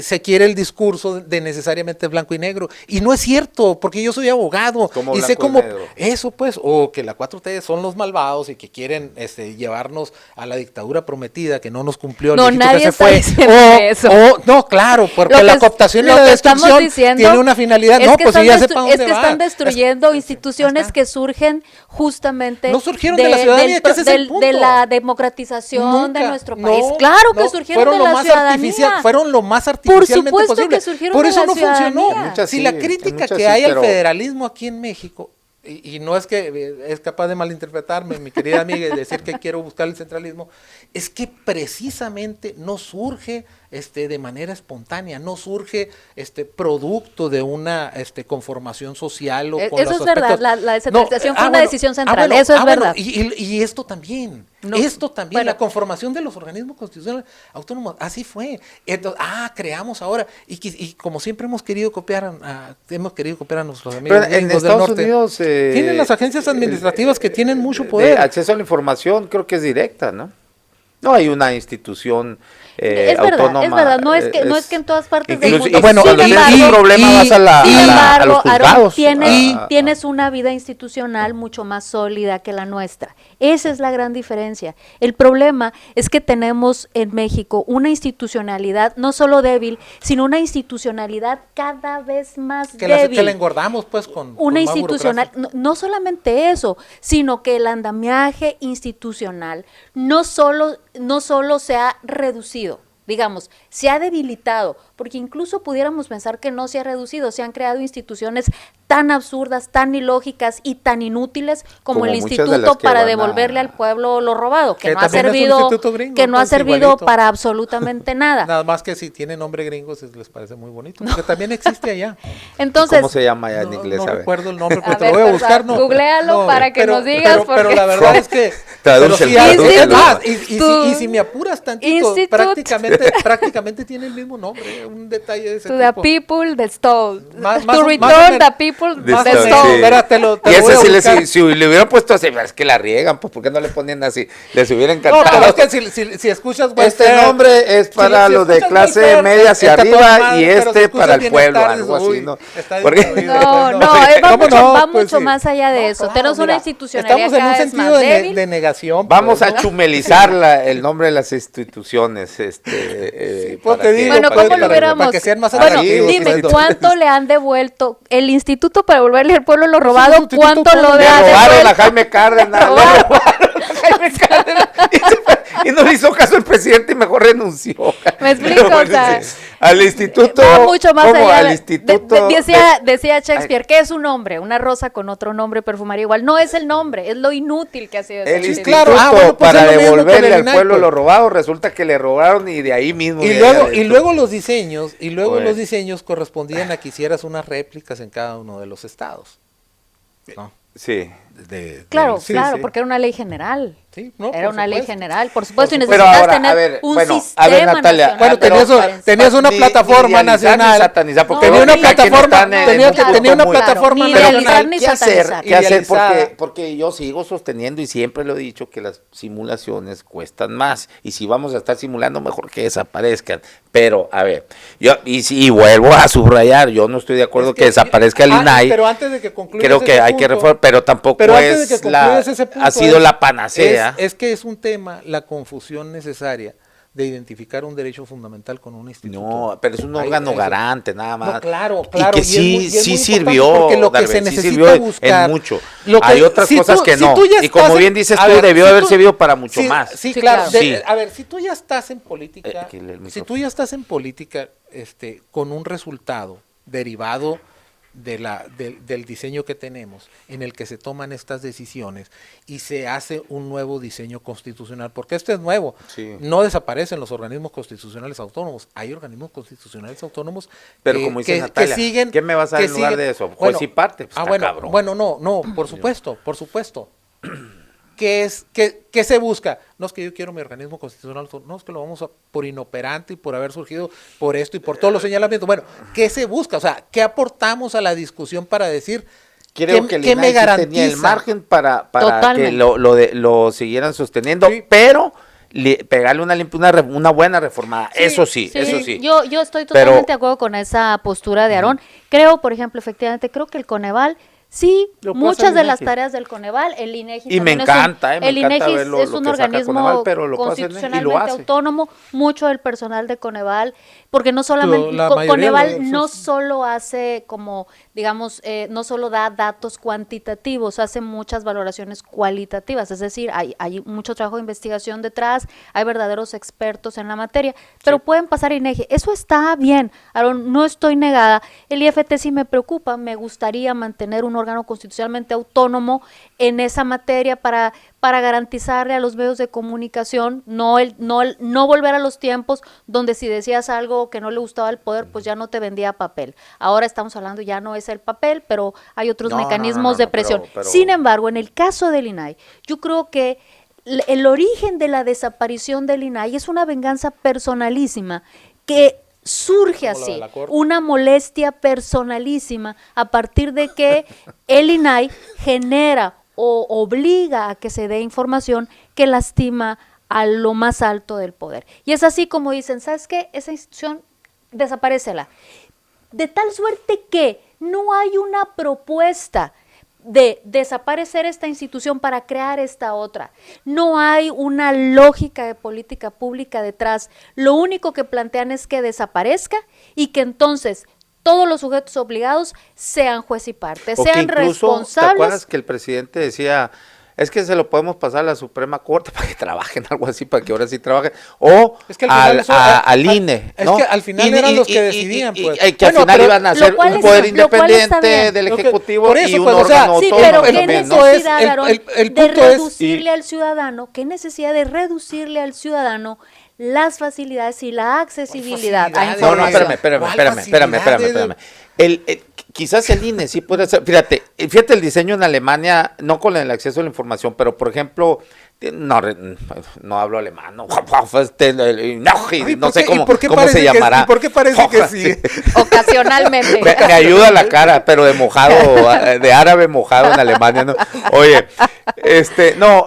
se quiere el discurso de necesariamente blanco y negro. Y no es cierto, porque yo soy abogado. ¿Cómo Y sé blanco y cómo negro? eso pues, o que la 4T son los malvados y que quieren llevarnos a la dictadura prometida que no nos cumplió el No, viejito nadie que se está fue. diciendo eso. No, claro, porque Lo la que- cooptación y lo la que estamos destrucción diciendo tiene una finalidad. es No, que pues están si ya destru- sepa es dónde que va. están destruyendo Ahí instituciones está. que surgen justamente No surgieron de la ciudadanía, que ese es el punto. de la democratización de Nunca, nuestro no, país. Claro que no, surgieron fueron de lo la más ciudadanía. fueron lo más artificialmente supuesto posible. que surgieron Por de eso la no funcionó. ciudadanía. En muchas Si sí, la en crítica muchas que sí, hay pero- al federalismo aquí en México, y no es que es capaz de malinterpretarme, mi querida amiga, y decir que quiero buscar el centralismo, es que precisamente no surge de manera espontánea, no surge producto de una conformación social o con Eso los es verdad, aspectos. la descentralización fue una decisión central, bueno, eso es bueno, verdad. y esto también, No, también, bueno. la conformación de los organismos constitucionales autónomos, así fue. Entonces, creamos ahora, y como siempre hemos querido copiar a nuestros amigos Pero en gringos del Estados norte. Unidos Tienen las agencias administrativas que tienen mucho de poder. acceso a la información, creo que es directa, ¿no? No hay una institución Es autónoma. verdad, no es que en todas partes del incluso- mundo. bueno, Sin cuando tienes embargo, un problema y- vas a sin a embargo, los Aarón, juzgados. tienes una vida institucional mucho más sólida que la nuestra. Esa es la gran diferencia. El problema es que tenemos en México una institucionalidad no solo débil, sino una institucionalidad cada vez más que débil. la engordamos pues con Una más institucional, burocracia. no solamente eso, sino que el andamiaje institucional no solo se ha reducido, digamos, se ha debilitado, porque incluso pudiéramos pensar que no se ha reducido, se han creado instituciones tan absurdas, tan ilógicas y tan inútiles como el muchas de las instituto que para van devolverle al pueblo lo robado, que Que no ha también es un servido, instituto gringo, que no ha pues, servido igualito. para absolutamente nada. Nada más que si tiene nombre gringo les parece muy bonito, porque también existe allá. Entonces, ¿Cómo se llama ya en No, inglés? no A ver. recuerdo el nombre, A pero te ver, lo voy a perdón, buscar. No, googléalo para que nos digas, pero porque- la verdad es que Traduce sí, el es traduce. más, y si me apuras tantito, Institute. prácticamente tiene el mismo nombre, un detalle de ese To tipo. the people that stole. Más To o return menos. the people Más that o menos. stole. Espera, te lo Y voy ese a sí, buscar. si le hubieran puesto así, es que la riegan, pues ¿por qué no le ponían así? Les hubiera No, encantado. pero es que si escuchas Este welfare, nombre es para si los de escuchas clase welfare, media hacia está toda arriba madre, y pero si este escuchas para el pueblo, bienestar, algo uy, así, ¿no? está Porque- distraído. No, ¿Cómo no? va Pues mucho sí. más allá de eso. Claro, Tenemos una mira, institucionalidad estamos en un cada vez sentido más de, débil. de negación. Vamos pues, a ¿no? chumelizar el nombre de las instituciones. Pues Para te que- digo, Bueno, para ¿cómo que- lo hubiéramos? para que sean más Bueno, atractivos, dime, pues, ¿cuánto le han devuelto el instituto para devolverle al pueblo lo un robado? instituto ¿Cuánto lo autónomo. Le ha robaron a devuelto? Jaime Cárdenas. Le Robaron. robaron a Jaime Cárdenas. Y no le hizo caso el presidente y mejor renunció. Me explico, Pero o sea, sí. Al instituto. Va mucho más ¿cómo? allá. Al instituto. Decía Shakespeare, ¿qué es un nombre? Una rosa con otro nombre perfumaría igual. No es el nombre, es lo inútil que ha sido ese El instituto. instituto claro. Bueno, pues para es lo mismo con devolverle el al INAI, pueblo pues. lo robado, resulta que le robaron y de ahí mismo. Y de ahí luego, adentro. y luego los diseños, Bueno. los diseños correspondían a que hicieras unas réplicas en cada uno de los estados. ¿No? Sí. Claro, Sí, claro, sí. porque era una ley general. Sí, no, Era por una ley supuesto. general, por supuesto, y Por Pero necesitas ahora, tener a ver, un bueno, sistema a ver, Natalia, nacional Bueno, de pero transparencia. tenías una Ni- plataforma ni idealizar nacional. ni satanizar, porque No, tenía una ni idealizar plataforma, ni tenía satanizar. una Muy- plataforma Ni Pero idealizar nacional. ni ¿qué hacer? satanizar. ¿Qué hacer? Idealizada. Porque yo sigo sosteniendo y siempre lo he dicho que las simulaciones cuestan más. Y si vamos a estar simulando, mejor que desaparezcan. Pero, a ver, y vuelvo a subrayar, yo no estoy de acuerdo Es que desaparezca el INAI. Pero antes de que concluyas Creo que ese hay que punto, reformar, pero tampoco pero antes de es que la, concluyas ese punto, ha sido la panacea. Es que es un tema, la confusión necesaria de identificar un derecho fundamental con un instituto. No, pero es un Ay, órgano eso. garante, nada más. No, claro, Y claro. que y es sí, muy- y es sí muy importante sirvió, porque lo que Darben, se sí necesita sirvió buscar. en mucho. lo que- Hay otras si cosas tú- que si no. tú ya Y como estás bien en- dices a tú, ver, debió si haber tú- servido para mucho sí, más. Sí, Sí, claro. claro. Sí. A ver, si tú ya estás en política, Que el micrófono. si tú ya estás en política, con un resultado derivado del diseño que tenemos, en el que se toman estas decisiones y se hace un nuevo diseño constitucional, porque este es nuevo, Sí. no desaparecen los organismos constitucionales autónomos, hay organismos constitucionales autónomos Pero como dice Natalia, siguen, ¿qué me vas a dar que en lugar siguen- de eso? Juez y parte, pues, está bueno, cabrón. bueno, no, por supuesto. ¿Qué se busca? No es que yo quiero mi organismo constitucional, no es que lo vamos a, por inoperante y por haber surgido por esto y por todos los señalamientos. Bueno, ¿qué se busca? O sea, ¿qué aportamos a la discusión para decir Creo que el qué me INAI sí tenía el garantiza? margen para que Totalmente. lo siguieran sosteniendo, Sí. pero pegarle una buena reformada. Eso sí, eso sí. Yo estoy Pero- totalmente de acuerdo con esa postura de Aarón. Creo, por ejemplo, efectivamente, creo que el Coneval, sí, Lo puede muchas hacer de el las INEGI. tareas del Coneval, el INEGI Y me también encanta, el me encanta INEGI ver lo es un que saca organismo Coneval, pero lo puede hacer, y lo constitucionalmente hace. autónomo, mucho del personal de Coneval, porque no solamente, La mayoría Coneval lo- no solo hace como, digamos, no solo da datos cuantitativos, hace muchas valoraciones cualitativas, es decir, hay mucho trabajo de investigación detrás, hay verdaderos expertos en la materia, pero pueden pasar INEGI, eso está bien, Aaron, no estoy negada, el IFT sí me preocupa, me gustaría mantener un órgano constitucionalmente autónomo en esa materia para garantizarle a los medios de comunicación, no volver a los tiempos donde si decías algo que no le gustaba al poder, pues ya no te vendía papel. Ahora estamos hablando, ya no es el papel, pero hay otros No, mecanismos no, de pero- presión. pero- Sin embargo, en el caso del INAI, yo creo que el origen de la desaparición del INAI es una venganza personalísima que surge Como la de así, la Corte. una molestia personalísima a partir de que el INAI genera o obliga a que se dé información que lastima a lo más alto del poder. Y es así como dicen, ¿sabes qué? Esa institución, desaparécela. De tal suerte que no hay una propuesta de desaparecer esta institución para crear esta otra. No hay una lógica de política pública detrás. Lo único que plantean es que desaparezca y que entonces todos los sujetos obligados sean juez y parte, O que sean incluso, ¿te responsables. acuerdas que el presidente decía, es que se lo podemos pasar a la Suprema Corte para que trabajen, algo así, para que ahora sí trabajen, o Es que al final al INE, es ¿no? que al final eran los que decidían, pues. Que al Bueno, final pero iban a lo ser cual un es- poder lo cual independiente está bien. del Lo que- Ejecutivo por eso, y un pues, o sea, órgano Sí, autónomo pero ¿qué también, ¿no? punto es- necesidad, Aarón, el de punto es- reducirle al ciudadano, qué necesidad de reducirle al ciudadano las facilidades y la accesibilidad a facilidades? No, no, información. espérame. Quizás el INE sí puede ser, fíjate el diseño en Alemania, no con el acceso a la información, pero por ejemplo, no hablo alemán, no, no sé cómo se llamará. ¿Por qué parece que sí? Ocasionalmente. Me ayuda la cara, pero de mojado, de árabe mojado en Alemania, ¿no? Oye, no,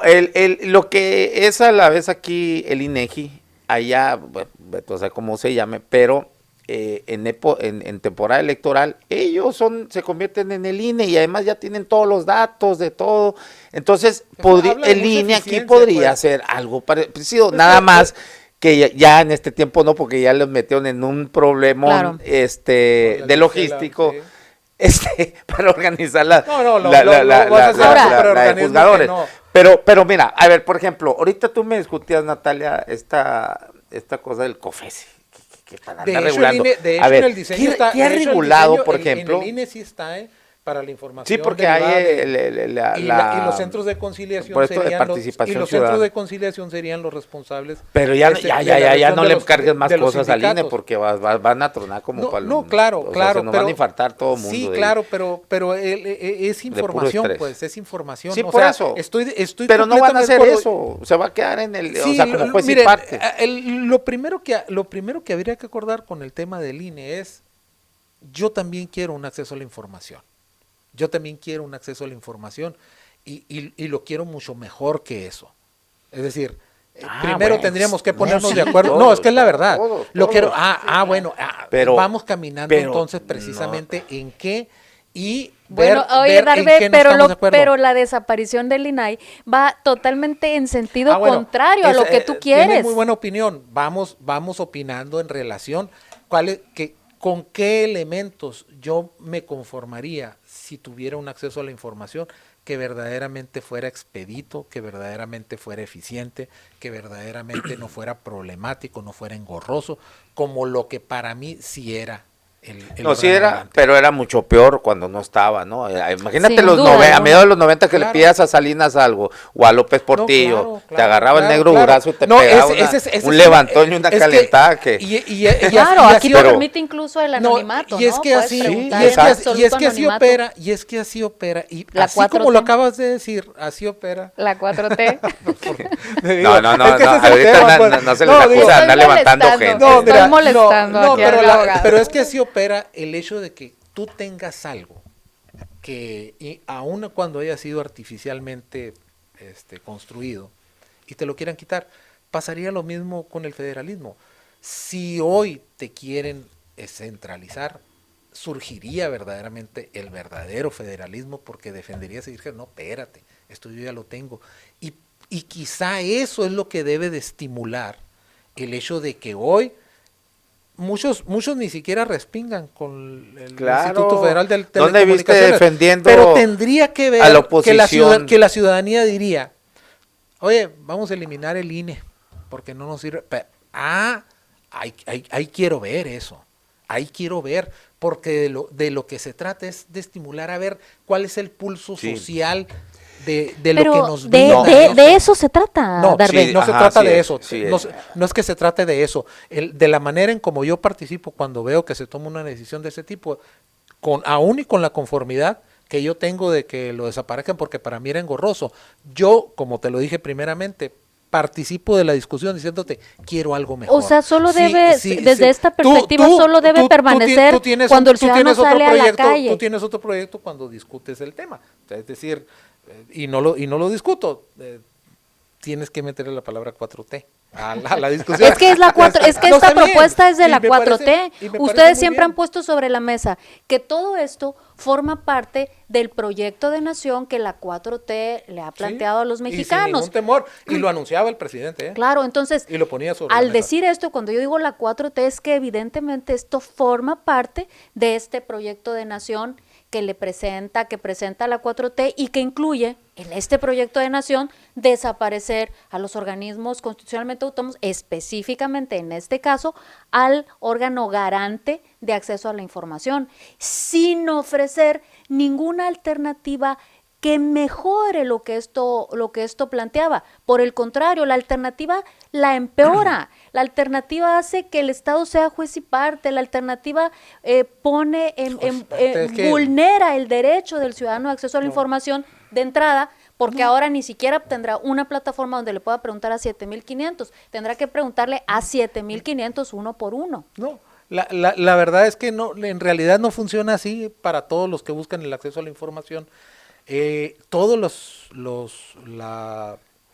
lo que es a la vez aquí el INEGI, allá, bueno, o sea, cómo se llame, pero en temporada electoral, ellos se convierten en el INE y además ya tienen todos los datos de todo. Entonces, el INE aquí podría hacer algo parecido, nada más que ya en este tiempo no, porque ya los metieron en un problema de logístico. Para organizar la de juzgadores. No. Pero mira, a ver, por ejemplo, ahorita tú me discutías, Natalia, esta cosa del COFESE. De hecho, en el diseño está... ¿Qué ha regulado, por ejemplo? En el INE sí está, para la información. Sí, porque hay y los centros de conciliación serían los responsables. Pero ya no le cargues más cosas al INE porque van a tronar como claro, se nos van a infartar todo el mundo. Sí, claro, pero es información, pues, es información. Sí, por eso. Estoy pero no van a hacer eso, se va a quedar en el, sí, o sea, como juez y parte. Lo primero que habría que acordar con el tema del INE es, yo también quiero un acceso a la información. Yo también quiero un acceso a la información y lo quiero mucho mejor que eso. Es decir, primero tendríamos que ponernos de acuerdo. Todos, no, es que es la verdad. Todos. Lo quiero. Pero vamos caminando pero, entonces precisamente en qué y bueno, ver Darbe, en qué no estamos de acuerdo. pero la desaparición del INAI va totalmente en sentido contrario a lo que tú Tienes quieres. muy buena opinión. Vamos opinando en relación con qué elementos yo me conformaría si tuviera un acceso a la información que verdaderamente fuera expedito, que verdaderamente fuera eficiente, que verdaderamente no fuera problemático, no fuera engorroso, como lo que para mí sí era. No, sí era, pero era mucho peor cuando no estaba, ¿no? Imagínate Sin duda, a mediados de los 90 que le pidas a Salinas algo, o a López Portillo, te agarraba el negro brazo y te pegaba un levantón y una calentada que... Claro, aquí te permite incluso el anonimato, y es que así opera, y la así 4T. Como lo acabas de decir, así opera. La 4T. No, ahorita no se les acusa de andar levantando gente. Estoy molestando pero es que así opera el hecho de que tú tengas algo que, y aun cuando haya sido artificialmente construido y te lo quieran quitar, pasaría lo mismo con el federalismo. Si hoy te quieren centralizar, surgiría verdaderamente el verdadero federalismo, porque defenderías y dirías, no, espérate, esto yo ya lo tengo. Y quizá eso es lo que debe de estimular el hecho de que hoy muchos ni siquiera respingan con el Instituto Federal de Telecomunicaciones. ¿Dónde viste defendiendo pero tendría que ver a la oposición? que la ciudadanía diría, oye, vamos a eliminar el INE porque no nos sirve. Ahí quiero ver eso. Ahí quiero ver, porque de lo que se trata es de estimular a ver cuál es el pulso social de lo que nos brinda. De eso se trata, Darbe. No se trata de eso. No es que se trate de eso. De la manera en como yo participo cuando veo que se toma una decisión de ese tipo, aún y con la conformidad que yo tengo de que lo desaparezcan porque para mí era engorroso. Yo, como te lo dije primeramente, participo de la discusión diciéndote, quiero algo mejor. O sea, solo desde esta perspectiva, solo debe permanecer cuando el ciudadano sale a la calle. Tú tienes otro proyecto cuando discutes el tema. O sea, es decir, y no lo discuto, tienes que meterle la palabra 4T a la discusión. Es que esta propuesta es de la 4T. Ustedes siempre han puesto sobre la mesa que todo esto forma parte del proyecto de nación que la 4T le ha planteado a los mexicanos. Y sin ningún temor, y lo anunciaba el presidente. Claro, entonces, y lo ponía sobre al decir esto, cuando yo digo la 4T, es que evidentemente esto forma parte de este proyecto de nación que presenta la 4T y que incluye en este proyecto de nación desaparecer a los organismos constitucionalmente autónomos, específicamente en este caso al órgano garante de acceso a la información, sin ofrecer ninguna alternativa que mejore lo que esto planteaba. Por el contrario, la alternativa la empeora. La alternativa hace que el Estado sea juez y parte. La alternativa vulnera el derecho del ciudadano de acceso a la información de entrada, porque ahora ni siquiera tendrá una plataforma donde le pueda preguntar a 7,500. Tendrá que preguntarle a 7,500 uno por uno. No, la verdad es que no, en realidad no funciona así para todos los que buscan el acceso a la información. Todos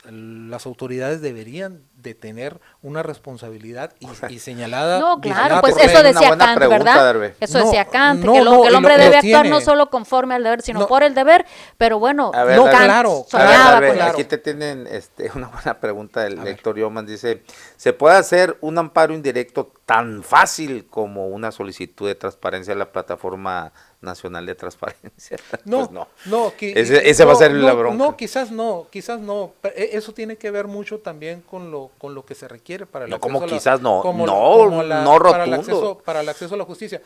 las autoridades deberían de tener una responsabilidad y señalada. No, claro, señalada pues por eso ley. decía Kant, ¿verdad? Eso decía Kant, que el hombre debe actuar no solo conforme al deber, sino por el deber, pero bueno, a ver, Kant claro, soñaba con con eso. Aquí te tienen una buena pregunta del Héctor Yoman, dice, ¿se puede hacer un amparo indirecto tan fácil como una solicitud de transparencia a la Plataforma Nacional de Transparencia? No, pues ese va a ser la bronca. No, quizás no. Eso tiene que ver mucho también con lo que se requiere para el acceso rotundo. Para el acceso a la justicia.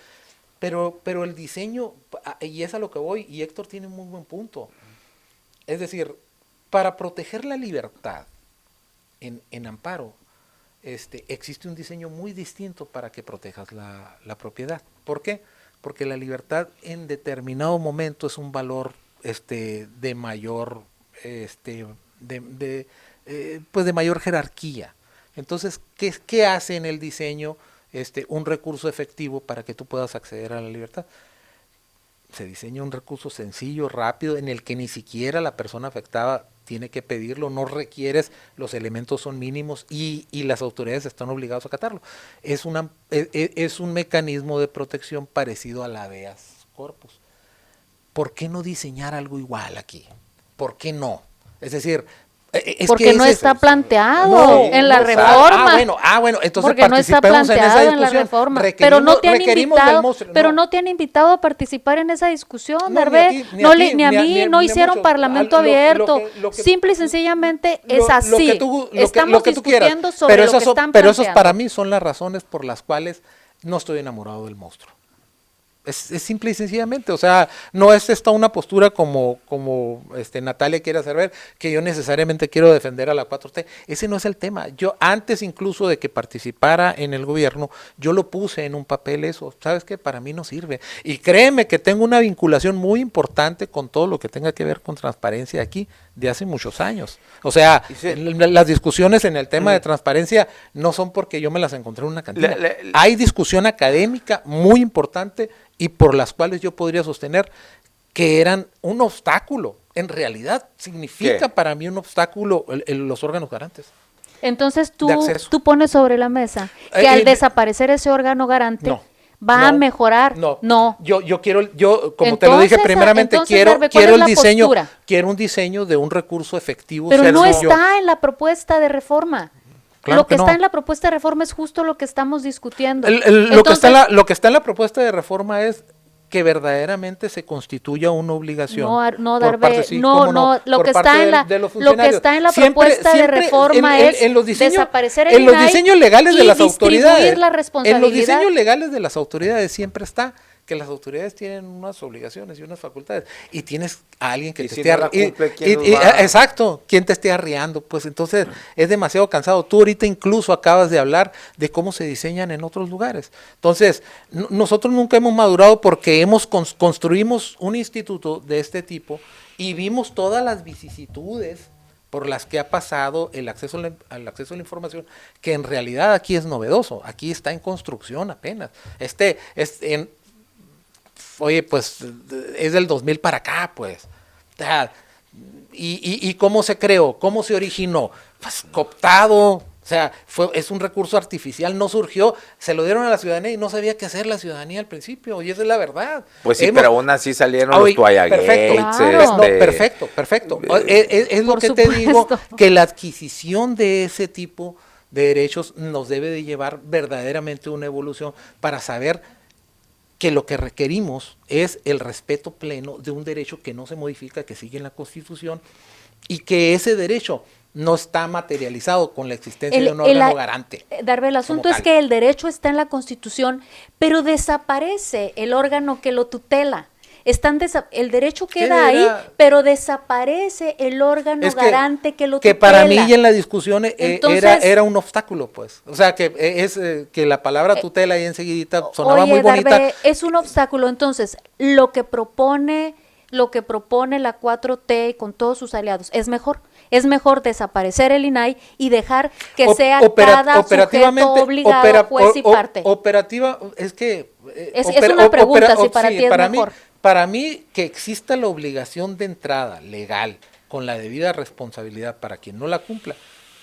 Pero el diseño, y es a lo que voy, y Héctor tiene un muy buen punto. Es decir, para proteger la libertad en amparo, existe un diseño muy distinto para que protejas la propiedad. ¿Por qué? Porque la libertad en determinado momento es un valor de mayor pues de mayor jerarquía. Entonces, ¿qué hace en el diseño un recurso efectivo para que tú puedas acceder a la libertad? Se diseña un recurso sencillo, rápido, en el que ni siquiera la persona afectada tiene que pedirlo, no requieres, los elementos son mínimos y las autoridades están obligadas a acatarlo. Es un mecanismo de protección parecido al habeas corpus. ¿Por qué no diseñar algo igual aquí? ¿Por qué no? Es decir, porque no está planteado en la reforma. Bueno, entonces porque no está planteado en la reforma. Pero no te han invitado a participar en esa discusión, Hervé. Ni a mí no hicieron parlamento abierto. Simple y sencillamente es así. Estamos discutiendo sobre lo que están planteando. Pero esas para mí son las razones por las cuales no estoy enamorado del monstruo. Es simple y sencillamente, o sea, no es esta una postura como Natalia quiere hacer ver, que yo necesariamente quiero defender a la 4T. Ese no es el tema. Yo antes incluso de que participara en el gobierno, yo lo puse en un papel eso. ¿Sabes qué? Para mí no sirve. Y créeme que tengo una vinculación muy importante con todo lo que tenga que ver con transparencia aquí de hace muchos años. O sea, las discusiones en el tema de transparencia no son porque yo me las encontré en una cantina. Hay discusión académica muy importante y por las cuales yo podría sostener que eran un obstáculo. En realidad significa para mí un obstáculo los órganos garantes. Entonces tú pones sobre la mesa que al desaparecer ese órgano garante va a mejorar. No. Yo quiero, como te lo dije primeramente, quiero el diseño, quiero un diseño de un recurso efectivo. Pero no está en la propuesta de reforma. Claro lo que está en la propuesta de reforma es justo lo que estamos discutiendo. Lo que está en la propuesta de reforma es que verdaderamente se constituya una obligación. Lo que está en la propuesta de reforma es desaparecer el INAI, en los diseños legales de las autoridades. La responsabilidad. En los diseños legales de las autoridades siempre está que las autoridades tienen unas obligaciones y unas facultades y tienes a alguien que te esté exacto, quien te esté arriando, pues entonces es demasiado cansado. Tú ahorita incluso acabas de hablar de cómo se diseñan en otros lugares. Entonces, nosotros nunca hemos madurado porque construimos un instituto de este tipo y vimos todas las vicisitudes por las que ha pasado el acceso al acceso a la información, que en realidad aquí es novedoso, aquí está en construcción apenas. Oye, pues es del 2000 para acá, pues. ¿Y cómo se creó? ¿Cómo se originó? Pues cooptado, o sea, es un recurso artificial, no surgió, se lo dieron a la ciudadanía y no sabía qué hacer la ciudadanía al principio, y esa es la verdad. Pues sí, pero aún así salieron los Toalla Gates. Perfecto. Es lo que te digo, que la adquisición de ese tipo de derechos nos debe de llevar verdaderamente a una evolución para saber que lo que requerimos es el respeto pleno de un derecho que no se modifica, que sigue en la Constitución, y que ese derecho no está materializado con la existencia de un órgano garante. Darbe, el asunto es que el derecho está en la Constitución, pero desaparece el órgano que lo tutela. el derecho queda ahí, pero desaparece el órgano garante que lo tutela. Que para mí y en la discusión Entonces, era un obstáculo, pues. O sea, que la palabra tutela ahí enseguidita sonaba oye, muy bonita. Darbe, es un obstáculo. Entonces, lo que propone la 4T con todos sus aliados es mejor. Es mejor desaparecer el INAI y dejar que sea cada sujeto obligado, juez y parte. Es una pregunta si para ti es mejor. Para mí, que exista la obligación de entrada legal con la debida responsabilidad para quien no la cumpla,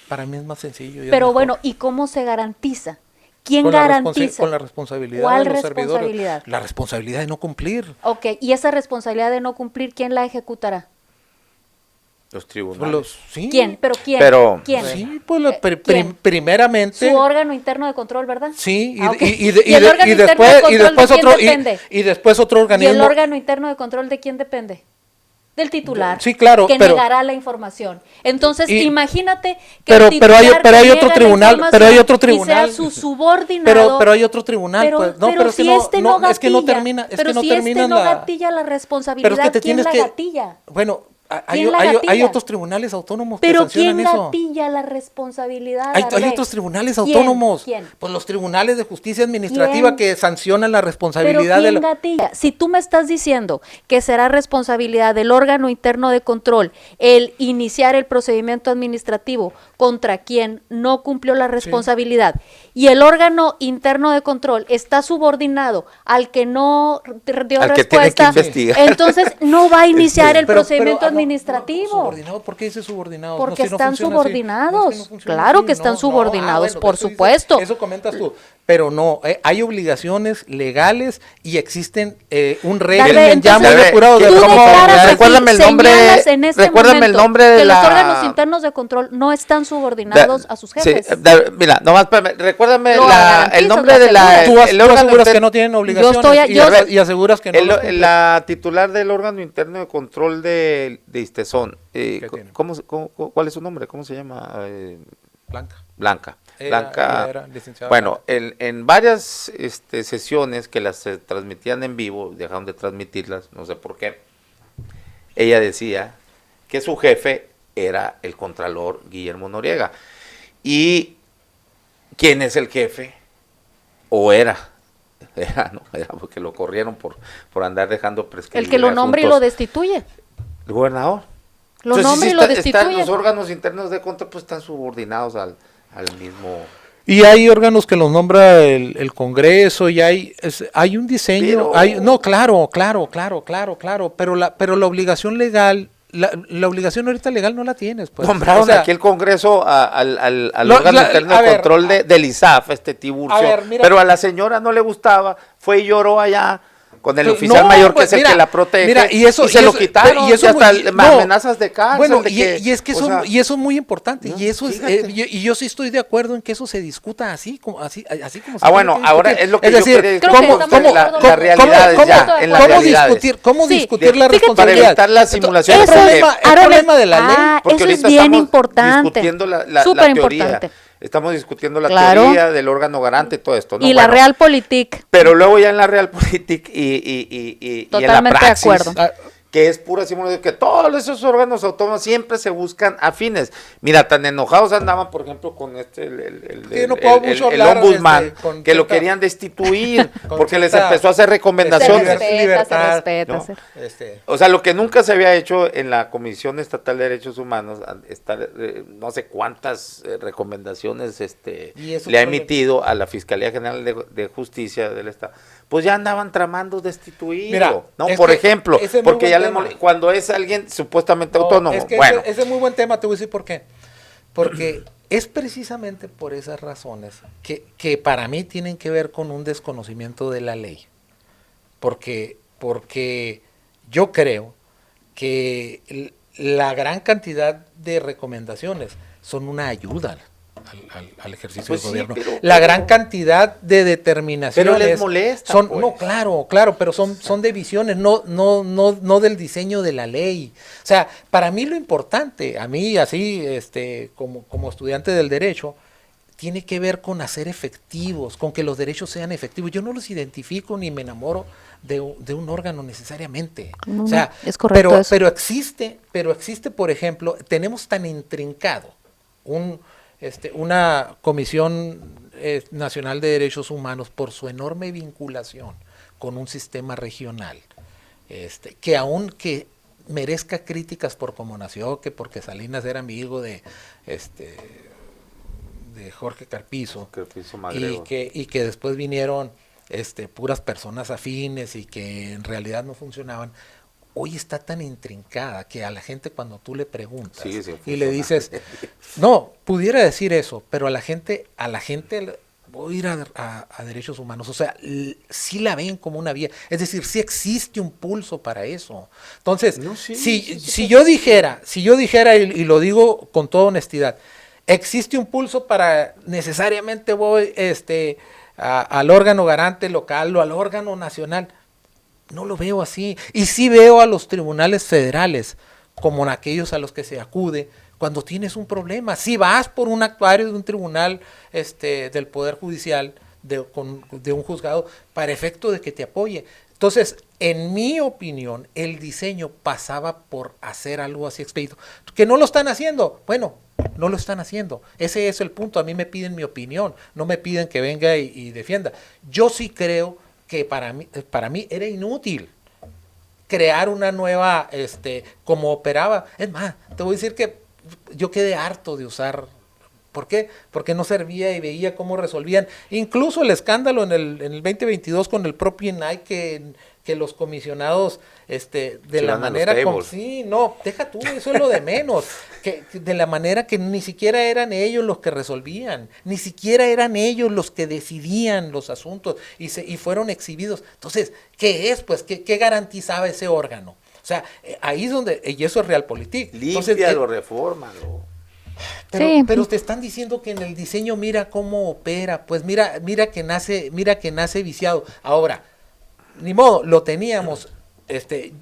para mí es más sencillo. Pero bueno, ¿y cómo se garantiza? ¿Quién garantiza? Con la responsabilidad ¿Cuál de los responsabilidad? servidores. La responsabilidad de no cumplir. Ok, y esa responsabilidad de no cumplir, ¿quién la ejecutará? Los tribunales. Sí. ¿Quién? ¿Pero quién? Pero, ¿Quién? Sí, pues ¿Quién? primeramente. Su órgano interno de control, ¿verdad? Sí, ¿Y el órgano interno de control de quién depende? y después otro organismo. ¿Y el órgano interno de control de quién depende? Del titular. Sí, claro, que pero negará la información. Entonces, imagínate que pero el titular hay que otro niega tribunal, la pero hay otro información y sea tribunal. su subordinado. Pero hay otro tribunal, pues. No, pero si este no gatilla, es que no termina, pero si este no gatilla la responsabilidad, pero es que te ¿quién tienes la que gatilla? Bueno, hay gatilla? otros tribunales autónomos Pero que sancionan ¿quién eso. gatilla la responsabilidad? Hay otros tribunales ¿Quién? autónomos. ¿Quién? Pues los tribunales de justicia administrativa que sancionan la responsabilidad ¿Pero quién de gatilla? Si tú me estás diciendo que será responsabilidad del órgano interno de control el iniciar el procedimiento administrativo contra quien no cumplió la responsabilidad y el órgano interno de control está subordinado al que no dio al que tiene que respuesta, investigar. entonces no va a iniciar el Pero, procedimiento no, administrativo. subordinado, ¿por qué dice subordinados? Porque si no están funciona así. subordinados. No, es que no funciona Claro así. que están subordinados, bueno, por eso dices, supuesto. eso comentas tú. Pero no, hay obligaciones legales y existen un régimen ya muy entonces, depurado de tú declaras así, recuérdame el nombre, señalas en este recuérdame el momento nombre de que la los órganos internos de control no están subordinados a sus jefes. Sí, mira, nomás recuérdame Lo garantizas, el nombre lo de la aseguras. Tú aseguras que no tienen obligaciones y aseguras que no los cumplen. la titular del órgano interno de control de Istezón, ¿cuál es su nombre? ¿Cómo se llama? Blanca. Era licenciada Bueno, Blanca. en varias sesiones que las transmitían en vivo, dejaron de transmitirlas, no sé por qué, ella decía que su jefe era el contralor Guillermo Noriega. ¿Y quién es el jefe? ¿O era? Era porque lo corrieron por andar dejando prescribir. El que lo nombra y lo destituye. El gobernador. Lo nombra y lo destituye. Los órganos internos de control pues están subordinados al mismo. Y hay órganos que los nombra el Congreso y hay un diseño, claro, pero la obligación legal, la obligación ahorita legal no la tienes, pues. Nombraron aquí el Congreso al órgano interno de control del ISAF, Tiburcio, pero a la señora no le gustaba, fue y lloró allá con el oficial mayor que es el que la protege, y se lo quitaron, y hasta amenazas de cárcel. Bueno, y eso es muy importante, y eso y yo sí estoy de acuerdo en que eso se discuta así como se bueno, ahora es lo que es decir, la realidad ya, en la realidad. ¿Cómo discutir la responsabilidad? Para evitar las simulaciones. El problema de la ley, porque eso es ahorita bien estamos importante, discutiendo la súper teoría. importante. Estamos discutiendo la teoría del órgano garante y todo esto, ¿no? Y la Realpolitik. Pero luego ya en la Realpolitik y en la praxis, de acuerdo. Que es pura simulación, que todos esos órganos autónomos siempre se buscan afines. Mira, tan enojados andaban, por ejemplo, con el ombudsman, que lo querían destituir, porque les empezó a hacer recomendaciones. Se respeta. ¿No? O sea, lo que nunca se había hecho en la Comisión Estatal de Derechos Humanos, no sé cuántas recomendaciones le ha emitido a la Fiscalía General de Justicia del Estado. Pues ya andaban tramando destituirlo. Mira, ¿no? Por ejemplo, porque ya cuando es alguien supuestamente autónomo. Es que ese es muy buen tema, te voy a decir por qué. Porque es precisamente por esas razones que para mí tienen que ver con un desconocimiento de la ley. Porque yo creo que la gran cantidad de recomendaciones son una ayuda al ejercicio del gobierno. La gran cantidad de determinaciones. Pero les molesta. No, claro, pero son de visiones, no del diseño de la ley. O sea, para mí lo importante, a mí así, como estudiante del derecho, tiene que ver con hacer efectivos, con que los derechos sean efectivos. Yo no los identifico ni me enamoro de un órgano necesariamente. No, o sea, es correcto eso. pero existe, por ejemplo, tenemos tan intrincado una Comisión Nacional de Derechos Humanos por su enorme vinculación con un sistema regional, que aunque merezca críticas por cómo nació, que porque Salinas era amigo de Jorge Carpizo, y que después vinieron puras personas afines y que en realidad no funcionaban. Hoy está tan intrincada que a la gente cuando tú le preguntas y le dices, no, pudiera decir eso, pero a la gente voy a ir a derechos humanos, o sea, sí la ven como una vía, es decir, sí existe un pulso para eso. Entonces, si yo dijera, y lo digo con toda honestidad, existe un pulso para necesariamente voy al órgano garante local o al órgano nacional, no lo veo así. Y sí veo a los tribunales federales como aquellos a los que se acude cuando tienes un problema. Si vas por un actuario de un tribunal del Poder Judicial, de un juzgado, para efecto de que te apoye. Entonces, en mi opinión, el diseño pasaba por hacer algo así expedito. ¿Que no lo están haciendo? Bueno, no lo están haciendo. Ese es el punto. A mí me piden mi opinión, no me piden que venga y defienda. Yo sí creo que para mí era inútil crear una nueva, como operaba. Es más, te voy a decir que yo quedé harto de usar. ¿Por qué? Porque no servía y veía cómo resolvían. Incluso el escándalo en el 2022 con el propio INAI que los comisionados de la manera deja tú, eso es lo de menos, que de la manera que ni siquiera eran ellos los que resolvían, ni siquiera eran ellos los que decidían los asuntos y fueron exhibidos. Entonces, ¿qué es? Pues, ¿qué garantizaba ese órgano? O sea, ahí es donde, y eso es Realpolitik. Límpialo, refórmalo. Pero te están diciendo que en el diseño mira cómo opera, pues mira que nace viciado. Ahora, ni modo, lo teníamos,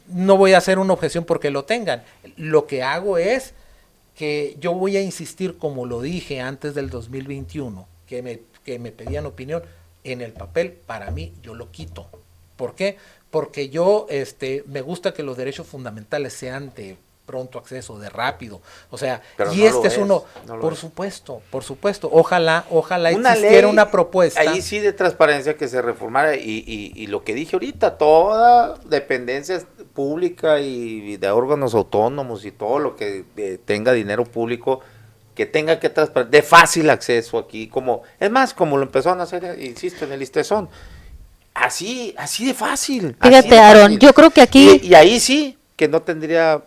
no voy a hacer una objeción porque lo tengan. Lo que hago es que yo voy a insistir, como lo dije antes del 2021, que me pedían opinión, en el papel, para mí, yo lo quito. ¿Por qué? Porque yo me gusta que los derechos fundamentales sean de pronto acceso, de rápido, o sea, pero y no es uno, por supuesto, ojalá una existiera ley, una propuesta. Ahí sí de transparencia que se reformara y lo que dije ahorita, toda dependencia pública y de órganos autónomos y todo lo que tenga dinero público, que tenga que transparentar, de fácil acceso aquí, como lo empezaron a hacer, insisto, en el Listezón, así de fácil. Fíjate, Aaron, yo creo que aquí... Y ahí sí, que no tendría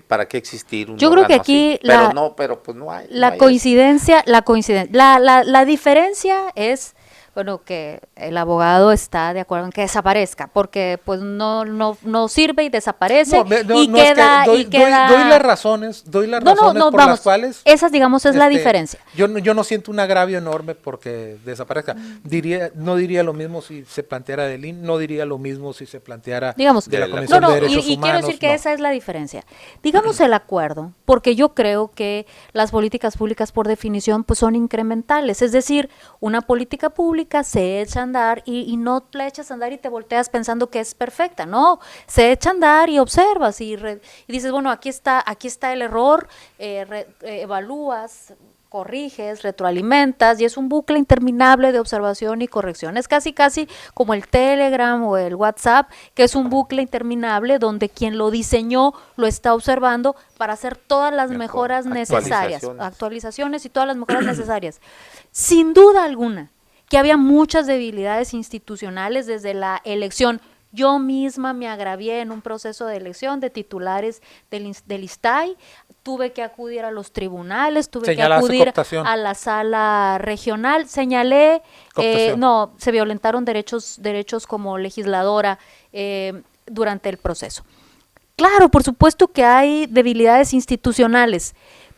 para qué existir un yo creo que aquí así. Pero pues no hay. La diferencia es, bueno, que el abogado está de acuerdo en que desaparezca, porque pues no sirve y desaparece doy las razones por las cuales esas, digamos, es la diferencia. Yo no siento un agravio enorme porque desaparezca. No diría lo mismo si se planteara del IN, no diría lo mismo si se planteara, digamos, de la Comisión de Derechos Humanos. Quiero decir que esa es la diferencia. Digamos el acuerdo, porque yo creo que las políticas públicas por definición pues son incrementales, es decir, una política pública se echa a andar y no la echas a andar y te volteas pensando que es perfecta, no, se echa a andar y observas y dices, bueno, aquí está el error, evalúas, corriges, retroalimentas y es un bucle interminable de observación y corrección. Es casi como el Telegram o el WhatsApp, que es un bucle interminable donde quien lo diseñó lo está observando para hacer todas las mejoras necesarias, actualizaciones y todas las mejoras necesarias. Sin duda alguna que había muchas debilidades institucionales desde la elección. Yo misma me agravié en un proceso de elección de titulares del ISTAI, tuve que acudir a los tribunales, tuve que acudir a la sala regional, señalé, se violentaron derechos como legisladora durante el proceso. Claro, por supuesto que hay debilidades institucionales,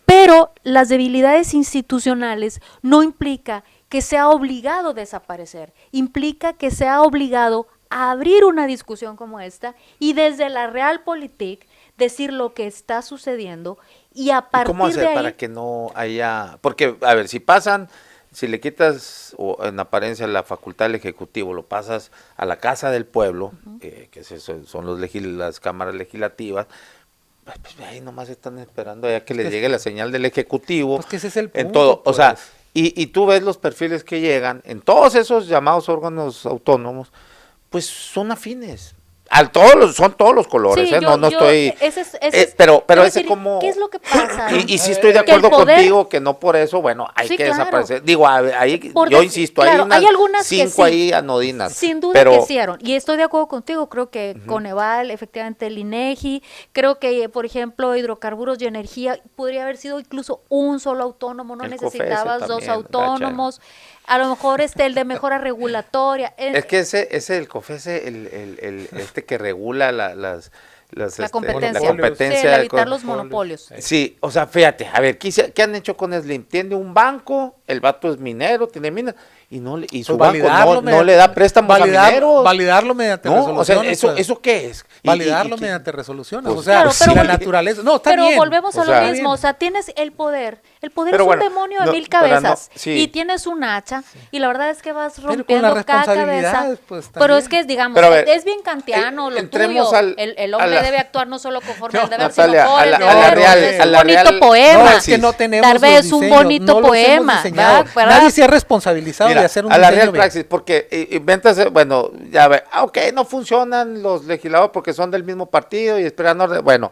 pero las debilidades institucionales no implica que sea obligado a desaparecer, implica que sea obligado a abrir una discusión como esta y desde la Realpolitik decir lo que está sucediendo Y a ¿Y partir cómo hacer de ahí, para que no haya? Porque, a ver, si le quitas en apariencia la facultad del Ejecutivo, lo pasas a la Casa del Pueblo, que son las cámaras legislativas, pues ahí nomás están esperando ya que les llegue la señal del Ejecutivo. Pues que ese es el punto. En todo, pues. o sea, y tú ves los perfiles que llegan en todos esos llamados órganos autónomos, pues son afines. Son todos los colores, sí, no estoy. Pero Pero decir, ese como. ¿qué es lo que pasa? Y sí estoy de Que el acuerdo poder- contigo que no por eso, bueno, hay Sí, que claro. desaparecer. Digo, ahí Por yo dec- insisto, claro, hay hay algunas que 5 sí. ahí anodinas. Sin duda pero, que hicieron, y estoy de acuerdo contigo, creo que Coneval, efectivamente el INEGI, creo que, por ejemplo, hidrocarburos y energía, podría haber sido incluso un solo autónomo, no El necesitabas COFESE dos también, autónomos, a lo mejor el de mejora regulatoria. Es que ese el COFESE, este que regula la competencia, competencia sí, el de evitar co- los monopolios. Sí, o sea, fíjate, a ver, ¿qué han hecho con Slim? Tiene un banco, el vato es minero, tiene minas, y su Pues banco no le da préstamos a mineros. Validarlo mediante No, o sea, resoluciones. pues. ¿eso qué es? Validarlo mediante resoluciones. Pues, o sea, claro, pero la vol- naturaleza. No, está Pero bien. volvemos a O lo sea, mismo, o sea, tienes el poder Pero es bueno, un demonio de no, 1000 para no- cabezas, sí. y tienes un hacha, y la verdad es que vas con las rompiendo cada cabeza, responsabilidades, pues, pero es también. que, digamos, Pero a ver, es bien kantiano lo entremos tuyo, al- el a hombre la- debe actuar no solo conforme No, al deber, Natalia, sino por el a deber, la real- es a un la bonito real- poema, No, es que no tenemos tal vez los un diseños, bonito no los hemos poema, diseñado. ¿verdad? Nadie se ha responsabilizado Mira, de hacer un a la diseño Real bien. Praxis, porque inventas, bueno, ya ve, ok, no funcionan los legisladores porque son del mismo partido y esperan orden, bueno,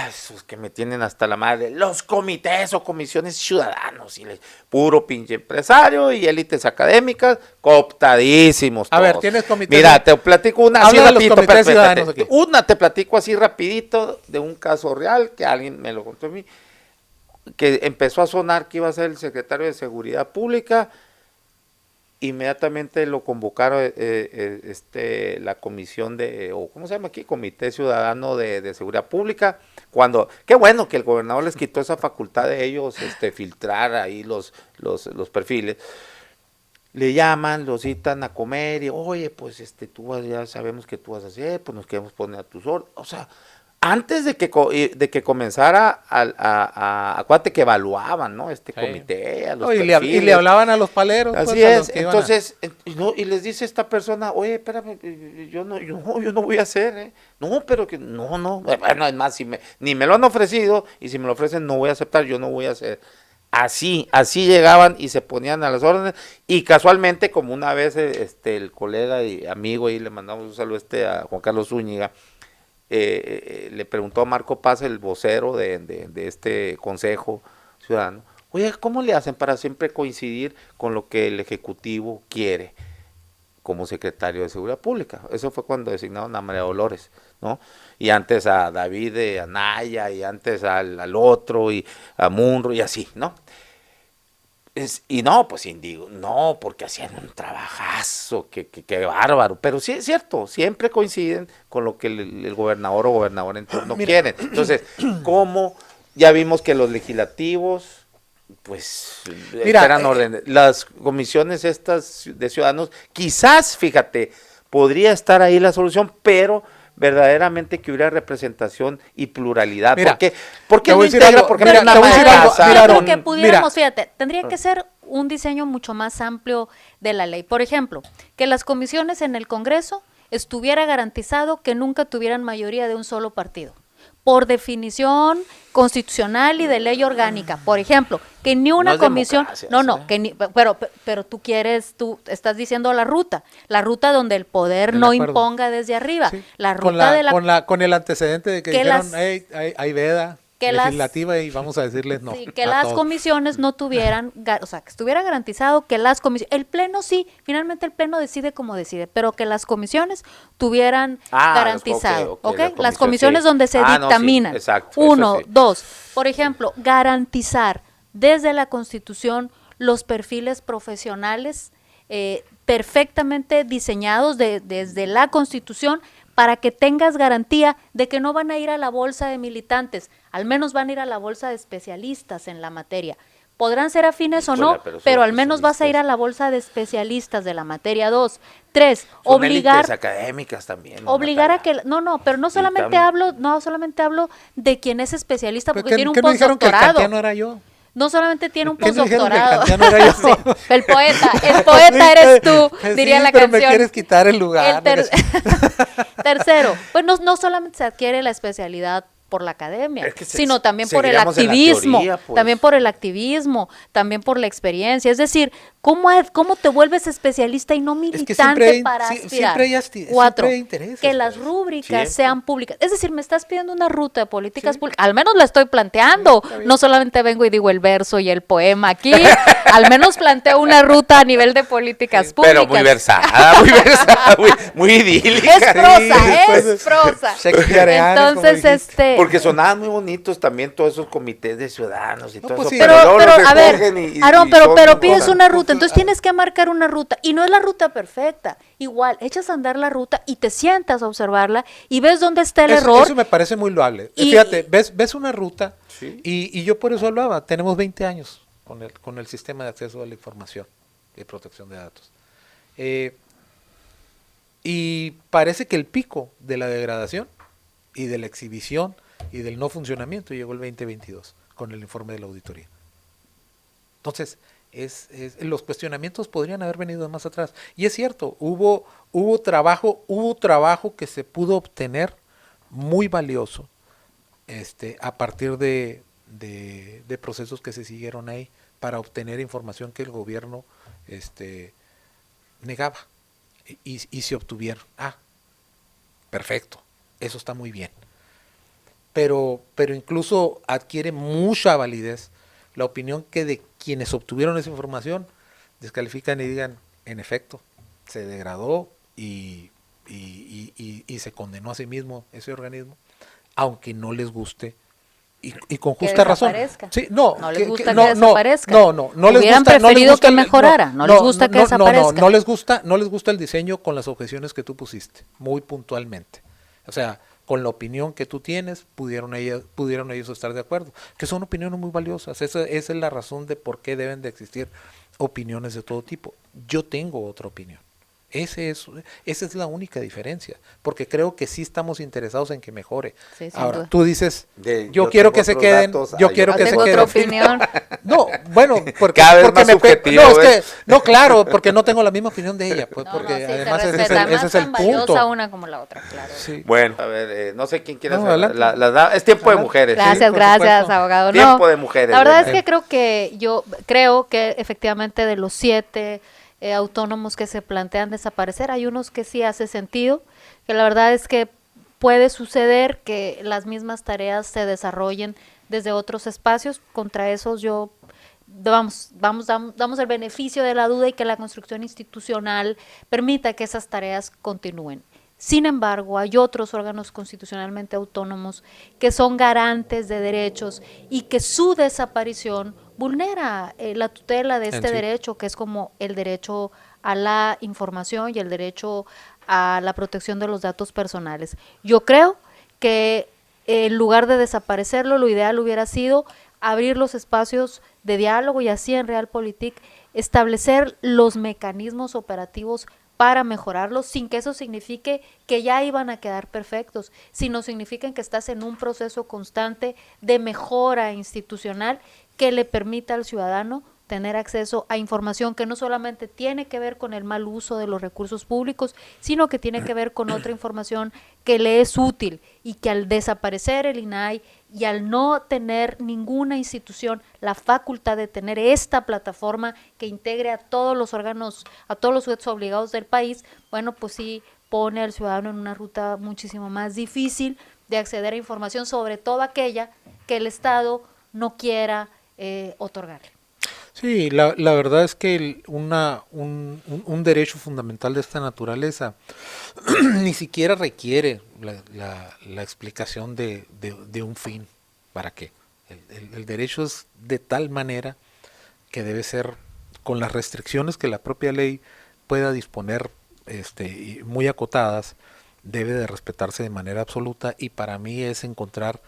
esos que me tienen hasta la madre, los comités o comisiones ciudadanos, puro pinche empresario y élites académicas, cooptadísimos A ver, todos. tienes comités. Mira, te platico una así Habla de los rapidito, comités espérate, ciudadanos aquí. una te platico así rapidito de un caso real que alguien me lo contó a mí, que empezó a sonar que iba a ser el secretario de Seguridad Pública. Inmediatamente lo convocaron la comisión o ¿cómo se llama aquí? Comité Ciudadano de Seguridad Pública, qué bueno que el gobernador les quitó esa facultad de ellos, filtrar ahí los perfiles. Le llaman, los citan a comer y, oye, pues ya sabemos que tú vas a hacer, pues nos queremos poner a tus órdenes, o sea, antes de que comenzara acuérdate que evaluaban, ¿no? Comité, a los No, y perfiles. le hablaban a los paleros. Así pues, a los es, que iban a- entonces, y les dice esta persona, oye, espérame, yo no voy a hacer, no, pero que, no, bueno, es más, ni me lo han ofrecido, y si me lo ofrecen no voy a aceptar, yo no voy a hacer. Así llegaban y se ponían a las órdenes, y casualmente, como una vez, el colega y amigo, ahí le mandamos un saludo a Juan Carlos Zúñiga, le preguntó a Marco Paz, el vocero de este Consejo Ciudadano, oye, ¿cómo le hacen para siempre coincidir con lo que el Ejecutivo quiere como secretario de Seguridad Pública? Eso fue cuando designaron a María Dolores, ¿no? Y antes a David Anaya, y antes al otro, y a Munro, y así, ¿no? Y no, pues indigo, no, porque hacían un trabajazo, que bárbaro, pero sí es cierto, siempre coinciden con lo que el gobernador o gobernador en turno quieren. Entonces, ¿cómo? Ya vimos que los legislativos, pues, esperan orden. Las comisiones estas de ciudadanos, quizás, fíjate, podría estar ahí la solución, pero verdaderamente que hubiera representación y pluralidad. Mira, ¿Por qué te voy no a decir integra? algo, Porque mira, no es te voy a una decir algo, casa. mira, Yo creo Aaron, que pudiéramos, mira. fíjate, tendría que ser un diseño mucho más amplio de la ley. Por ejemplo, que las comisiones en el Congreso estuviera garantizado que nunca tuvieran mayoría de un solo partido. Por definición constitucional y de ley orgánica. Por ejemplo, que ni una No es comisión, democracia, pero tú estás diciendo la ruta donde el poder De no acuerdo. imponga desde arriba. Sí, La ruta con el antecedente de que que dijeron, las- hay veda que las- legislativa y vamos a decirles no. Sí, que a las todo. comisiones no tuvieran, o sea, que estuviera garantizado que las comisiones, el pleno sí, finalmente el pleno decide como decide, pero que las comisiones tuvieran garantizado, ok, ¿ok? la Las comisión, comisiones sí. donde se No, sí, dictaminan. exacto, eso Uno, sí. dos, por ejemplo, garantizar desde la Constitución los perfiles profesionales perfectamente diseñados desde la Constitución para que tengas garantía de que no van a ir a la bolsa de militantes, al menos van a ir a la bolsa de especialistas en la materia. podrán ser afines o no, pero son pero al menos vas a ir a especialistas. la bolsa de especialistas de la materia. 2, 3, Son obligar élites académicas también. obligar a Natalia. que pero no Y solamente hablo de quien es especialista porque ¿Qué, tiene un qué no dijeron que el postdoctorado. kantiano era yo? No solamente tiene un ¿Qué no dijeron que el postdoctorado. kantiano era yo? Sí, el poeta eres tú, diría Sí, la pero canción. me quieres quitar el lugar. Tercero, pues no solamente se adquiere la especialidad por la academia, Es que sino también por el seguiríamos en la activismo, teoría, pues. también por el activismo, también por la experiencia. Es decir, ¿cómo te vuelves especialista y no militante siempre hay- para sí, aspirar? siempre hay 4, siempre hay intereses, que las pues. rúbricas Siempre. sean públicas. Es decir, me estás pidiendo una ruta de políticas públicas, al menos la estoy planteando, no solamente vengo y digo el verso y el poema aquí, al menos planteo una ruta a nivel de políticas públicas. Pero muy versada, muy idílica. Es prosa, después es prosa. shakespeareanas, como Entonces, dijiste. Porque sonaban muy bonitos también todos esos comités de ciudadanos y No, todo pues eso. sí. Pero, luego los a ver, recogen y Aarón, son pero pides cosas. una ruta, entonces tienes que marcar una ruta y no es la ruta perfecta. Igual, echas a andar la ruta y te sientas a observarla y ves dónde está el error. Eso me parece muy loable. Y- Fíjate, ves una ruta Sí. y yo por eso hablaba. Tenemos 20 años con el sistema de acceso a la información y protección de datos. Y parece que el pico de la degradación y de la exhibición y del no funcionamiento llegó el 2022 con el informe de la auditoría. Entonces, los cuestionamientos podrían haber venido de más atrás. Y es cierto, hubo trabajo que se pudo obtener muy valioso a partir de procesos que se siguieron ahí para obtener información que el gobierno negaba y se obtuvieron. Perfecto, eso está muy bien. Pero incluso adquiere mucha validez la opinión que de quienes obtuvieron esa información descalifican y digan, en efecto, se degradó y se condenó a sí mismo ese organismo, aunque no les guste y con Que justa razón. desaparezca. Sí, No les gusta que desaparezca. No les Hubieran gusta, preferido que el- mejorara, no les gusta que desaparezca. No les gusta el diseño con las objeciones que tú pusiste, muy puntualmente. O sea, con la opinión que tú tienes, pudieron ellos estar de acuerdo, que son opiniones muy valiosas. Esa es la razón de por qué deben de existir opiniones de todo tipo. Yo tengo otra opinión. Esa es la única diferencia, porque creo que sí estamos interesados en que mejore. Sí, sin Ahora, duda. tú dices, Yo quiero tengo que se otros queden, datos, yo quiero que se tengo queden. otra opinión. No, bueno, porque Cada vez porque más subjetivo, no, ¿ves? claro, porque no tengo la misma opinión de ella, pues, porque sí, además se ese respeta. es Además, el tan valiosa punto. una como la otra, claro. Sí. Bueno, a ver, no sé quién quiere No, hacer. adelante. Es tiempo de Adelante. mujeres. ¿sí? Gracias, por gracias, supuesto. abogado. Tiempo No, de mujeres, la verdad venga. es que creo que efectivamente de los 7 autónomos que se plantean desaparecer, hay unos que sí hace sentido, que la verdad es que puede suceder que las mismas tareas se desarrollen desde otros espacios. Contra esos yo damos el beneficio de la duda y que la construcción institucional permita que esas tareas continúen. Sin embargo, hay otros órganos constitucionalmente autónomos que son garantes de derechos y que su desaparición vulnera la tutela de este Sí. derecho, que es como el derecho a la información y el derecho a la protección de los datos personales. Yo creo que en lugar de desaparecerlo, lo ideal hubiera sido abrir los espacios de diálogo y así en Realpolitik establecer los mecanismos operativos para mejorarlos, sin que eso signifique que ya iban a quedar perfectos, sino significan que estás en un proceso constante de mejora institucional que le permita al ciudadano tener acceso a información que no solamente tiene que ver con el mal uso de los recursos públicos, sino que tiene que ver con otra información que le es útil y que al desaparecer el INAI y al no tener ninguna institución la facultad de tener esta plataforma que integre a todos los órganos, a todos los sujetos obligados del país, bueno, pues sí pone al ciudadano en una ruta muchísimo más difícil de acceder a información, sobre todo aquella que el Estado no quiera otorgarle. Sí, la verdad es que un derecho fundamental de esta naturaleza ni siquiera requiere la explicación de un fin. ¿Para qué? El derecho es de tal manera que debe ser con las restricciones que la propia ley pueda disponer y muy acotadas, debe de respetarse de manera absoluta, y para mí es encontrar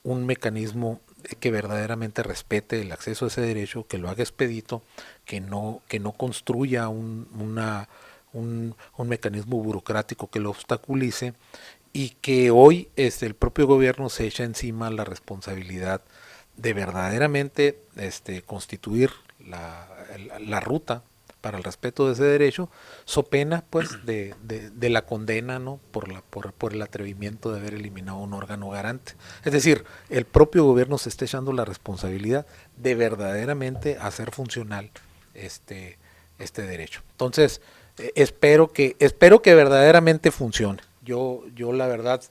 un mecanismo que verdaderamente respete el acceso a ese derecho, que lo haga expedito, que no construya un mecanismo burocrático que lo obstaculice, y que hoy el propio gobierno se echa encima la responsabilidad de verdaderamente constituir la ruta para el respeto de ese derecho, so pena pues de la condena, ¿no? por el atrevimiento de haber eliminado un órgano garante. Es decir, el propio gobierno se está echando la responsabilidad de verdaderamente hacer funcional este derecho. Entonces, espero que verdaderamente funcione. Yo la verdad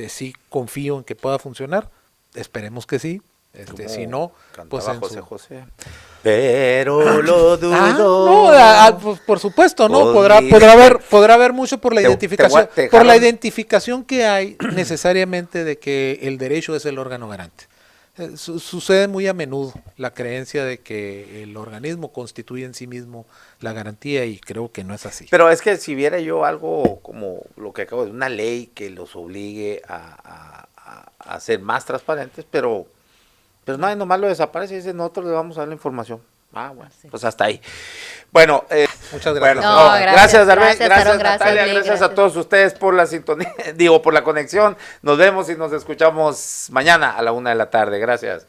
sí confío en que pueda funcionar. Esperemos que sí. Si no, pues José. Pero lo dudo. No, pues, por supuesto, ¿no? Podrá haber mucho por la identificación, por la identificación que hay necesariamente de que el derecho es el órgano garante. Sucede muy a menudo la creencia de que el organismo constituye en sí mismo la garantía, y creo que no es así. Pero es que si viera yo algo como lo que acabo de decir, una ley que los obligue a ser más transparentes, pero nadie nomás lo desaparece y dice, nosotros le vamos a dar la información. Bueno, sí. Pues hasta ahí. Bueno, muchas gracias. Bueno, gracias, Darben, gracias, Natalia, Natalia, gracias a todos ustedes por la sintonía, por la conexión. Nos vemos y nos escuchamos mañana a la 1:00 p.m. Gracias.